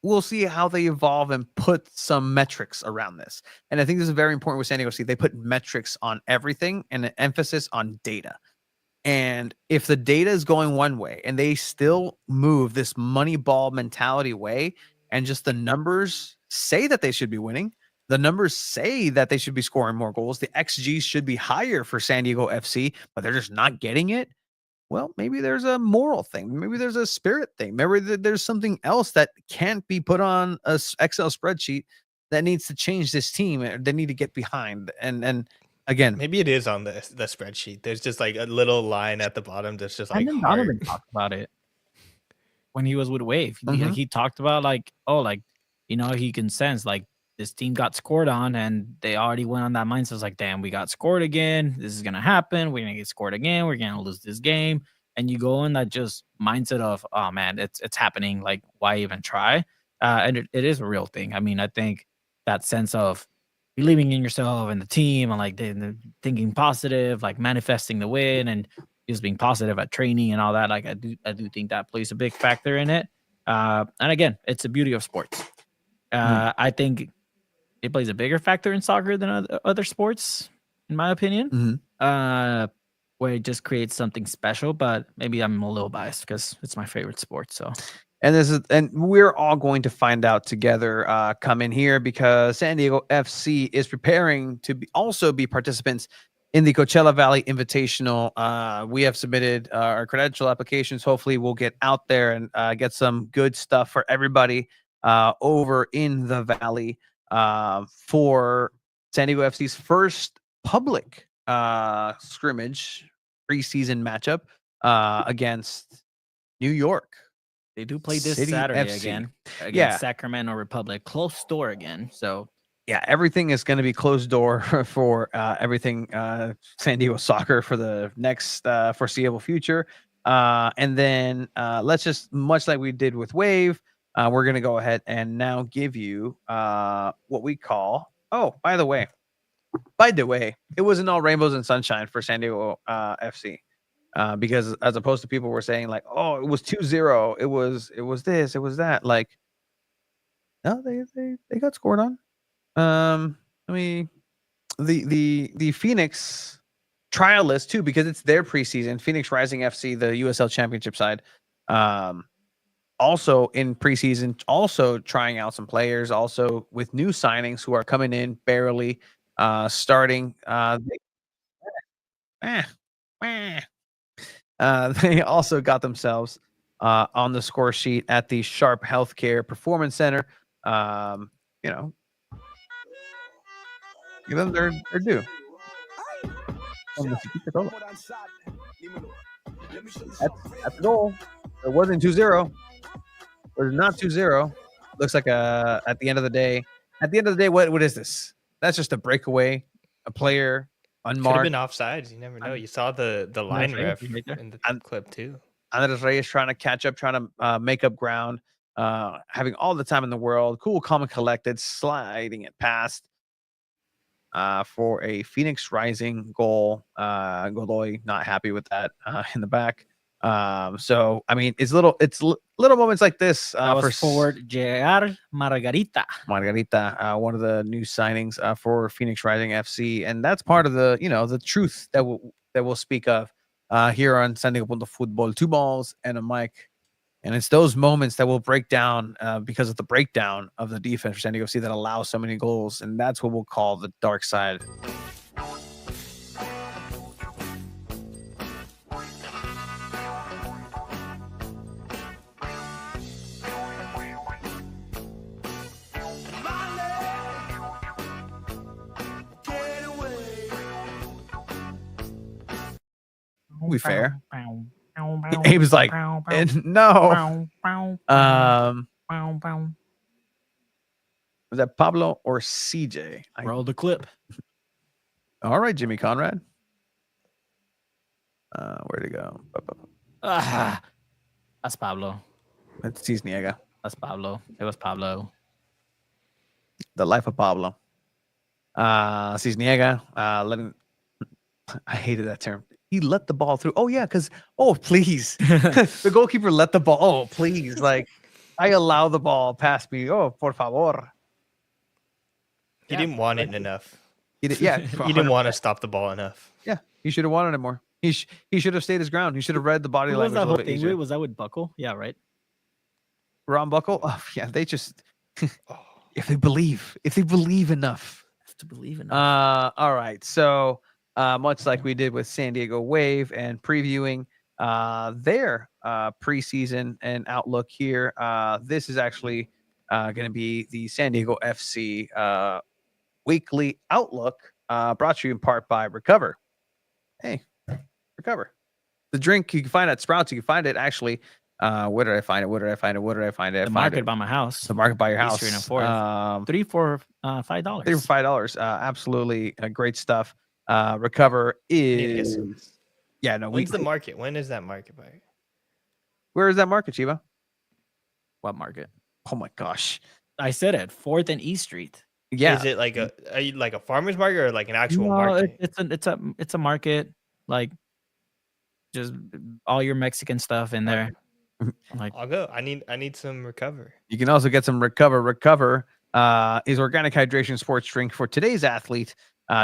we'll see how they evolve and put some metrics around this. And I think this is very important with San Diego State. They put metrics on everything and an emphasis on data. And if the data is going one way and they still move this money ball mentality way, and just the numbers say that they should be winning, the numbers say that they should be scoring more goals, the XG should be higher for San Diego FC, but they're just not getting it. Well, maybe there's a moral thing. Maybe there's a spirit thing. Maybe there's something else that can't be put on a Excel spreadsheet that needs to change this team. They need to get behind. And again, maybe it is on the spreadsheet. There's just like a little line at the bottom that's just like. And then Donovan talked about it when he was with Wave. He talked about he can sense like this team got scored on, and they already went on that mindset. It's like, damn, we got scored again. This is gonna happen. We're gonna get scored again. We're gonna lose this game. And you go in that just mindset of, oh man, it's happening. Like, why even try? and it is a real thing. I mean, I think that sense of believing in yourself and the team and like the thinking positive, like manifesting the win and just being positive at training and all that. Like I do think that plays a big factor in it. And again, it's the beauty of sports. I think it plays a bigger factor in soccer than other sports, in my opinion. Where it just creates something special. But maybe I'm a little biased because it's my favorite sport. So. And we're all going to find out together come in here because San Diego FC is preparing to also be participants in the Coachella Valley Invitational. We have submitted our credential applications. Hopefully we'll get out there and get some good stuff for everybody over in the Valley for San Diego FC's first public scrimmage preseason matchup against New York. They do play this City Saturday FC. against Sacramento Republic. Close door again. So yeah, everything is going to be closed door for everything San Diego soccer for the next foreseeable future. And then let's just, much like we did with Wave, we're going to go ahead and now give you what we call, by the way, it wasn't all rainbows and sunshine for San Diego FC. Because as opposed to people were saying like, oh, it was 2-0, it was this, it was that. Like, no, they got scored on. I mean, the Phoenix trialists too, because it's their preseason. Phoenix Rising FC, the USL Championship side, also in preseason, also trying out some players, also with new signings who are coming in barely, starting. They also got themselves on the score sheet at the Sharp Healthcare Performance Center. You know, give them their due. That's the goal. It wasn't 2-0. It was not 2-0. Looks like at the end of the day. At the end of the day, what is this? That's just a breakaway, a player unmarked. Could have been offsides. You never know. You saw the line ref in the clip too. Andres Reyes trying to catch up, trying to make up ground, having all the time in the world. Cool, calm, and collected, sliding it past for a Phoenix Rising goal. Godoy not happy with that in the back. So I mean, it's little moments like this. That was forward JR Margarita, one of the new signings for Phoenix Rising FC, and that's part of the the truth that we'll speak of here on San Diego Punto Football, 2 balls and a mic. And it's those moments that will break down because of the breakdown of the defense for San Diego FC that allows so many goals, and that's what we'll call the dark side. Be fair. He was like, no. Was that Pablo or CJ? Roll the clip. All right, Jimmy Conrad. Where'd he go? That's Pablo. That's Cisniega. That's Pablo. It was Pablo. The life of Pablo. Cisniega. I hated that term. He let the ball through. Oh yeah, because please, the goalkeeper let the ball. Oh please, like I allow the ball past me. Oh por favor. He didn't want it enough. He didn't want to stop the ball enough. Yeah, he should have wanted it more. He should have stayed his ground. He should have read the body language a little bit easier. Was that with Buckle? Yeah, right. Ron Buckle. Oh yeah, they just if they believe enough. Have to believe enough. All right, so. Much like we did with San Diego Wave and previewing their preseason and outlook here. This is actually going to be the San Diego FC weekly outlook brought to you in part by Recover. Hey, Recover. The drink you can find at Sprouts. You can find it actually. Where did I find it? The market by my house. The market by your house. $3 for $5. $3 for $5. Absolutely great stuff. Recover is When's the market? When is that market by? Where is that market, Chiba? What market? Oh my gosh. I said it. 4th and E Street. Yeah. Is it like a farmer's market or like an actual No, market? it's a market. Like just all your Mexican stuff in there. Like I'll go. I need some recover. You can also get some recover. Recover is organic hydration sports drink for today's athlete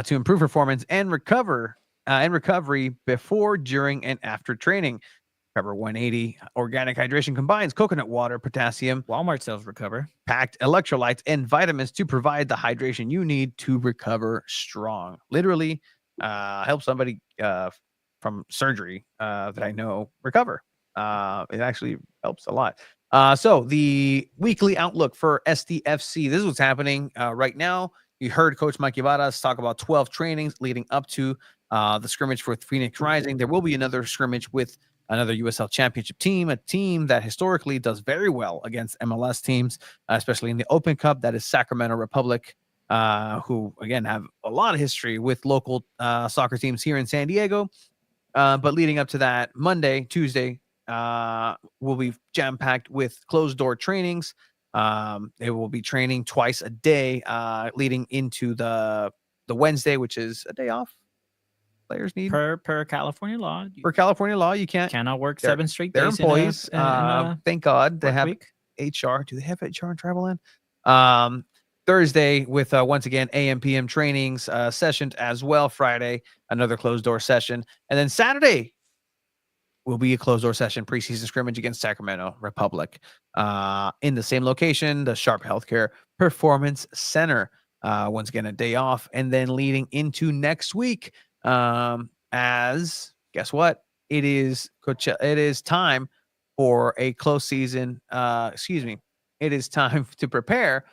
to improve performance and recovery before, during, and after training. Recover 180 organic hydration combines coconut water, potassium, Walmart sells Recover. packed electrolytes, and vitamins to provide the hydration you need to recover strong. Literally, help somebody from surgery that I know recover. It actually helps a lot. So the weekly outlook for SDFC. This is what's happening right now. You heard Coach Mike Ibarras talk about 12 trainings leading up to the scrimmage for Phoenix Rising. There will be another scrimmage with another USL championship team, a team that historically does very well against MLS teams, especially in the Open Cup. That is Sacramento Republic, who, again, have a lot of history with local soccer teams here in San Diego. But leading up to that, Monday, Tuesday, will be jam-packed with closed-door trainings. They will be training twice a day, leading into the Wednesday, which is a day off. Players need Per California law. For California law, you Cannot work they're- 7 straight They're days. employees. In a Thank God they work have week. HR. Do they have HR in Travel Thursday with once again AM PM trainings sessions as well. Friday another closed door session, and then Saturday will be a closed door session preseason scrimmage against Sacramento Republic in the same location, the Sharp Healthcare Performance Center. Once again, a day off, and then leading into next week. As guess what? It is time for a close season. It is time to prepare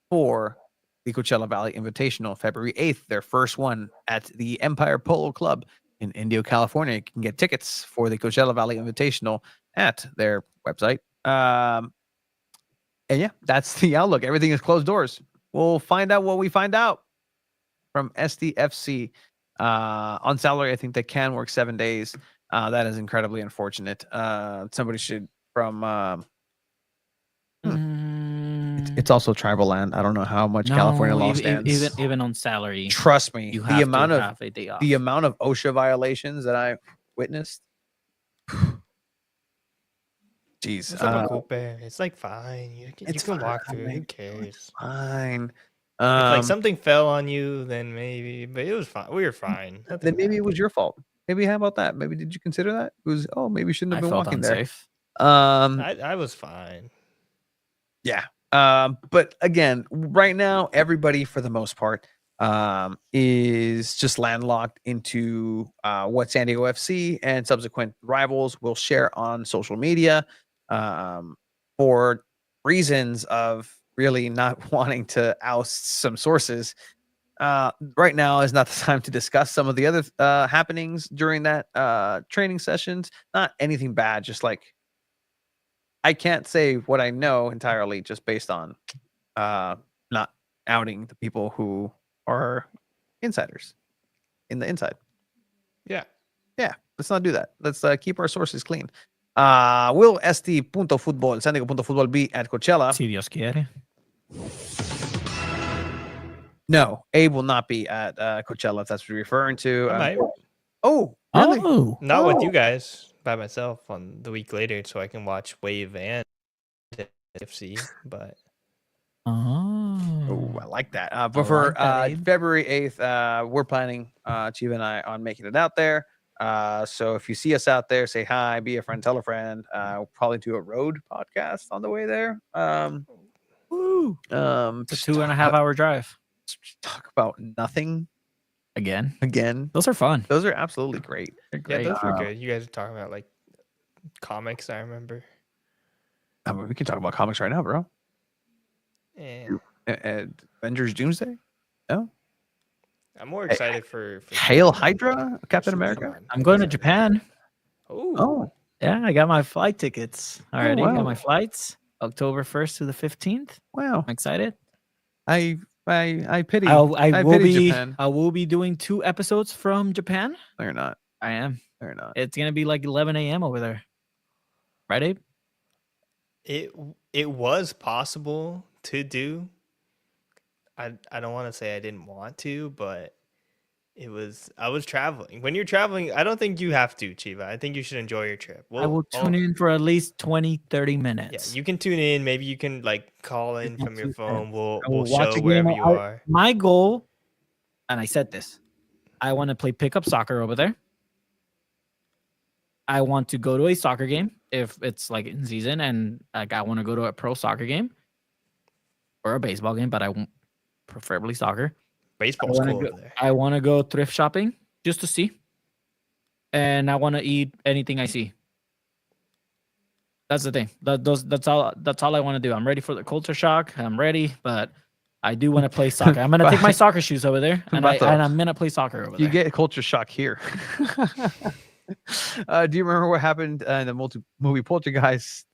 for the Coachella Valley Invitational, February 8th, their first one at the Empire Polo Club in Indio, California. You can get tickets for the Coachella Valley Invitational at their website. And yeah, that's the outlook. Everything is closed doors. We'll find out what we find out from SDFC. On salary, I think they can work 7 days. That is incredibly unfortunate. Somebody should from it's also tribal land. I don't know how much California law stands. Even on salary. Trust me, You the have amount to of have a day off. the amount of OSHA violations that I witnessed. Jeez, It's like a cool bear. It's like fine. You can walk through. Who fine. cares? Fine. If like something fell on you, then maybe. But it was fine. We were fine. Then maybe it was your fault. Maybe how about that? Maybe did you consider that? It was maybe you shouldn't have I been felt walking unsafe. there. I was fine. Yeah. But again, right now, everybody for the most part is just landlocked into what San Diego FC and subsequent rivals will share on social media for reasons of really not wanting to oust some sources. Right now is not the time to discuss some of the other happenings during that training sessions. Not anything bad, just like I can't say what I know entirely just based on not outing the people who are insiders in the inside. Yeah. Yeah, let's not do that. Let's keep our sources clean. Will SD.Futbol, San Diego.Futbol be at Coachella? Si Dios quiere. No, Abe will not be at Coachella if that's what you're referring to. I might. Oh, really? Oh. Not with you guys, by myself on the week later, so I can watch Wave and FC. But Oh, I like that. But I for like that, Abe. February 8th, we're planning, Chiva and I, on making it out there. So if you see us out there, say hi, be a friend, tell a friend. We'll probably do a road podcast on the way there. Woo. Just It's a 2.5 hour drive. talk about nothing Again. again. Those are fun. Those are absolutely great. They're yeah, great. those were good. You guys are talking about like comics. I remember. I mean, we can talk about comics right now, bro. And Avengers Doomsday? No? I'm more excited for Hail Hydra? Captain America? Superman. I'm going to Japan. Oh, Yeah, I got my flight tickets already. wow. Got my flights October 1st to the 15th. Wow. I'm excited. I pity. I I will pity be Japan. I will be doing 2 episodes from Japan. No, you're not. I am. No, you're not. It's gonna be like 11 a.m. over there. Right, Abe? It was possible to do. I don't want to say I didn't want to, but I was traveling. When you're traveling, I don't think you have to, Chiva. I think you should enjoy your trip. I will tune in for at least 20, 30 Yeah, minutes. you can tune in. Maybe you can like call in It's not from your too bad. phone. We'll I will show a game. wherever you are. My goal, and I said this, I want to play pickup soccer over there. I want to go to a soccer game if it's like in season, and like I want to go to a pro soccer game or a baseball game, but I want preferably soccer. Baseball's cool over there. I want to go thrift shopping just to see, and I want to eat anything I see. That's the thing. That's all I want to do. I'm ready for the culture shock. I'm ready, but I do want to play soccer. I'm gonna take my soccer shoes over there, and I'm gonna play soccer over there. You get culture shock here. Do you remember what happened in the movie Poltergeist?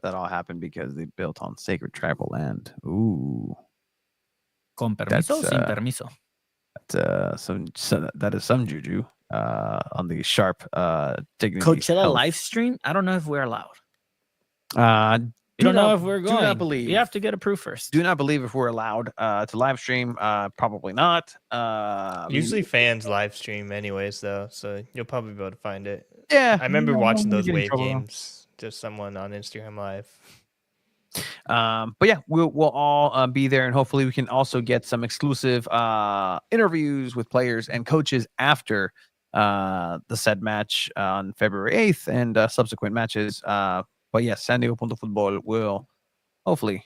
That all happened because they built on sacred tribal land. Ooh. Con permiso, sin permiso. That is some juju on the sharp dignity. Coachella health. live stream. I don't know if we're allowed. We don't know if we're going. Do not believe. You have to get approved first. Do not believe if we're allowed to live stream. Probably not. Usually fans live stream anyways, though, so you'll probably be able to find it. Yeah, I remember watching those Wave games. Just someone on Instagram Live. But yeah, we'll all be there, and hopefully we can also get some exclusive interviews with players and coaches after the said match on February 8th and subsequent matches. But yes, San Diego Punto Football will hopefully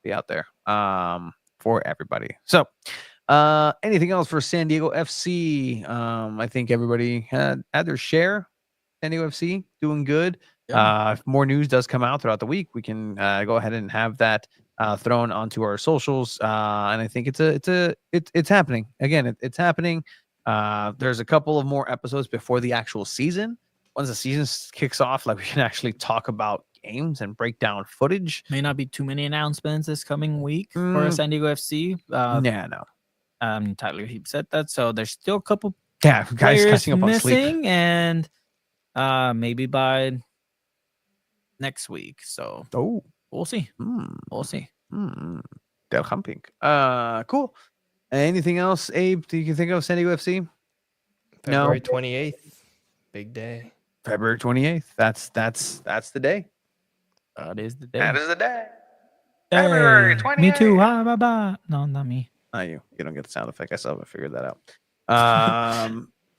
be out there for everybody. So anything else for San Diego FC? I think everybody had their share. San Diego FC doing good. If more news does come out throughout the week, we can go ahead and have that thrown onto our socials. And I think it's happening. Again, it's happening. There's a couple of more episodes before the actual season. Once the season kicks off, like we can actually talk about games and break down footage. May not be too many announcements this coming week for San Diego FC. No. Tyler Heap said that, so there's still a couple guys players catching up on missing, sleep. and maybe by next week. So we'll see. We'll see. Del Humping. Cool. Anything else, Abe? Do you think of San Diego FC? February 28th. Big day. February 28th. That's the day. That is the day. That is the day. February 28th. Me too. No, not me. Not you. You don't get the sound effect. I still haven't figured that out.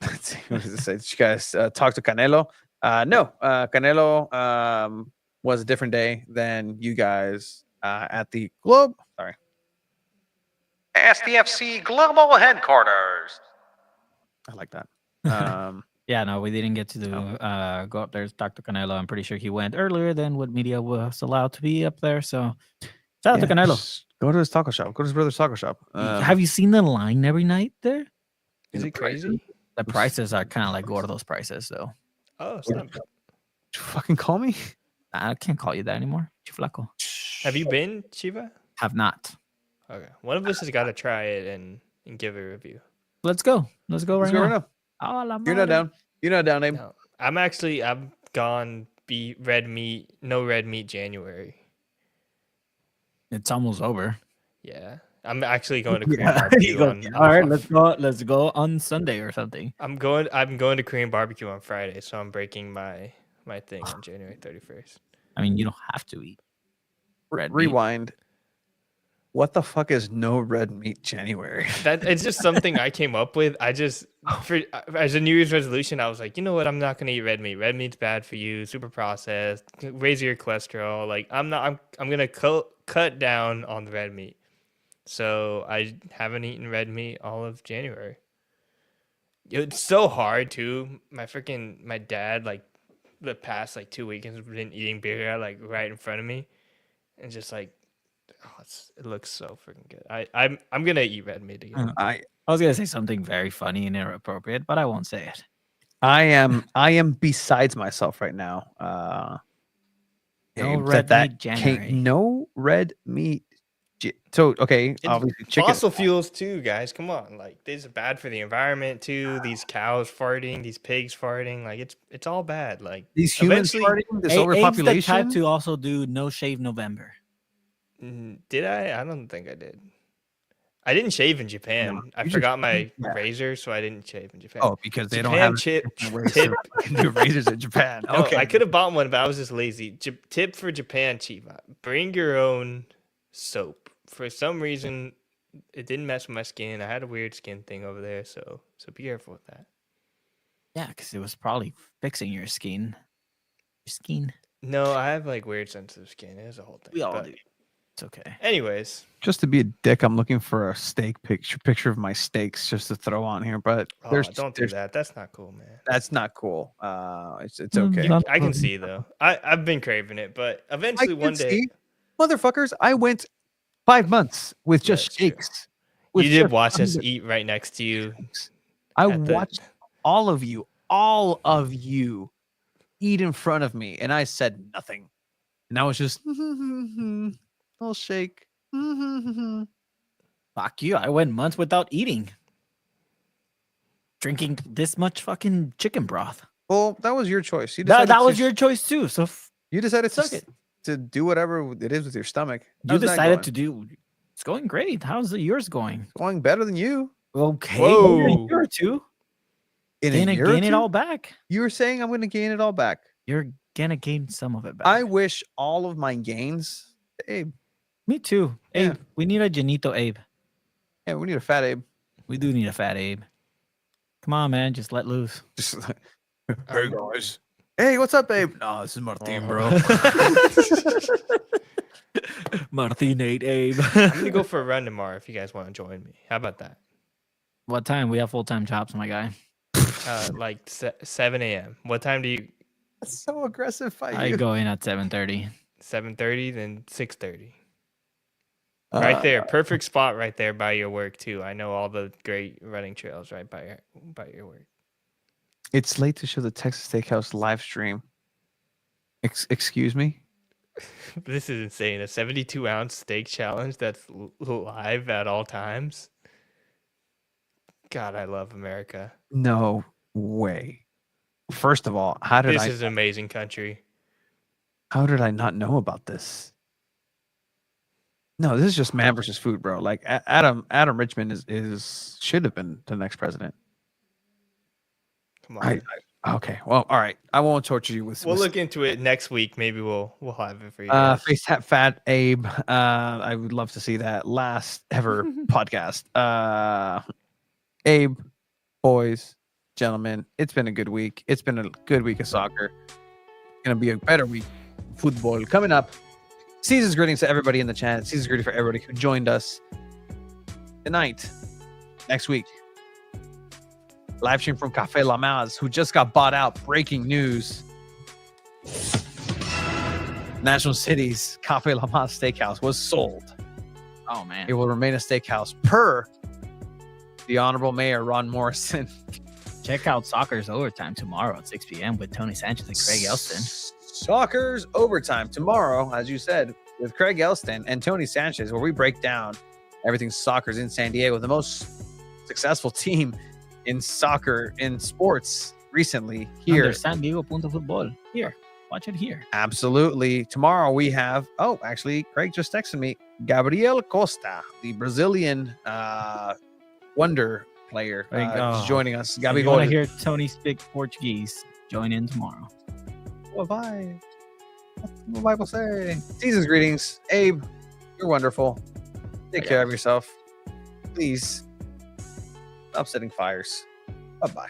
Let's see. What does it say? Did you guys talk to Canelo? No. Canelo was a different day than you guys at the Globe. Sorry. SDFC Global Headquarters. I like that. Yeah, no, we didn't get to go up there to talk to Canelo. I'm pretty sure he went earlier than what media was allowed to be up there. So shout out to Canelo. Go to his taco shop. Go to his brother's taco shop. Have you seen the line every night there? Is it crazy? The prices are kind of like Gordo's prices, though. Oh, it's not bad. You fucking call me? I can't call you that anymore. Chiflaco. Have you been, Chiva? Have not. Okay. One of us has got to try it and give a review. Let's go. Let's go right now. You're not down. You're not down, Abe. No, I'm gone red meat, no red meat January. It's almost over. Yeah. I'm actually going to Korean barbecue on all right, let's go on Sunday or something. I'm going to Korean barbecue on Friday, so I'm breaking my thing on January 31st. I mean, you don't have to eat red meat. Rewind. What the fuck is no red meat January? It's just something I came up with. As a New Year's resolution, I was like, you know what? I'm not gonna eat red meat. Red meat's bad for you. Super processed. Raise your cholesterol. Like I'm gonna cut down on the red meat. So I haven't eaten red meat all of January. It's so hard too. My dad, like the past 2 weekends, been eating beer like right in front of me, and just like. Oh, it looks so freaking good. I'm gonna eat red meat again. I was gonna say something very funny and inappropriate, but I won't say it. I am besides myself right now. No red meat January. No red meat So okay, It's obviously chicken. fossil fuels too, guys. Come on, like this is bad for the environment too. These cows farting, these pigs farting, like it's all bad. Like These humans eventually, farting, this Abe's the type overpopulation. to also do no shave November. Did I? I don't think I did. I didn't shave in Japan. No, I you just- forgot my yeah. razor, so I didn't shave in Japan. Oh, because they don't Japan have tip ways tip. to fucking do razors in Japan. No, Okay, I could have bought one, but I was just lazy. Tip for Japan, Chiva. Bring your own soap. For some reason, it didn't mess with my skin. I had a weird skin thing over there, so be careful with that. Yeah, because it was probably fixing your skin. Your skin. No, I have like weird sensitive skin. It was a whole thing. We all but do. It's okay. Anyways, just to be a dick, I'm looking for a steak picture of my steaks just to throw on here. But don't do that. That's not cool, man. That's not cool. It's okay. I can see though. I've been craving it, but eventually one day, motherfuckers, I went 5 months with just That's true. steaks. you did watch us eat right next to you. I at the- watched all of you eat in front of me, and I said nothing. And I was just, I'll shake. Fuck you. I went months without eating. Drinking this much fucking chicken broth. Well, that was your choice. You That was your choice too. So You decided suck it. to do whatever it is with your stomach. You How's that decided going? to do. It's going great. How's yours going? Going better than you. Okay. Whoa. Maybe a year or two. In Gonna a year or gain it two? all back. You were saying I'm going to gain it all back. You're gonna gain some of it back. I wish all of my gains. Abe. Me too. Yeah. Abe, we need a Janito Abe. Yeah, we need a fat Abe. We do need a fat Abe. Come on, man. Just let loose. Just like, hey guys. Hey, what's up, Abe? No, this is Martin, bro. Martinate Abe. I'm gonna go for a run tomorrow if you guys want to join me. How about that? What time? We have full-time jobs, my guy. Like 7 a.m. What time do you? That's so aggressive fight. I go in at 7:30. 7:30, then 6:30. Right there, perfect spot right there by your work too. I know all the great running trails right by your work. It's late to show the Texas Steakhouse live stream. Excuse me? This is insane. A 72-ounce steak challenge that's live at all times. God, I love America. No way. First of all, how did This is an amazing country. how did I not know about this? No, this is just man versus food, bro. Like Adam Richmond is should have been the next president. Come on. Okay. Well, all right. I won't torture you with. We'll look into it next week. Maybe we'll have it for you. Face tap fat Abe. I would love to see that last ever podcast. Abe, boys, gentlemen, it's been a good week. It's been a good week of soccer. Gonna be a better week of football coming up. Season's greetings to everybody in the chat. Season's greetings for everybody who joined us tonight. Next week, live stream from Café La Maz, who just got bought out. Breaking news. National City's Café La Maz Steakhouse was sold. Oh man. It will remain a steakhouse per the Honorable Mayor Ron Morrison. Check out Soccer's Overtime tomorrow at 6 p.m. with Tony Sanchez and Craig Elston. Soccer's Overtime tomorrow, as you said, with Craig Elston and Tony Sanchez, where we break down everything soccer's in San Diego, the most successful team in soccer, in sports recently here. Under San Diego Punto Football. Here. Watch it here. Absolutely. Tomorrow we have, actually, Craig just texted me, Gabriel Costa, the Brazilian wonder player, is joining us. If you want to hear Tony speak Portuguese, join in tomorrow. What the Bible say? Season's greetings. Abe, you're wonderful. Take care of yourself. Please stop setting fires. Bye-bye.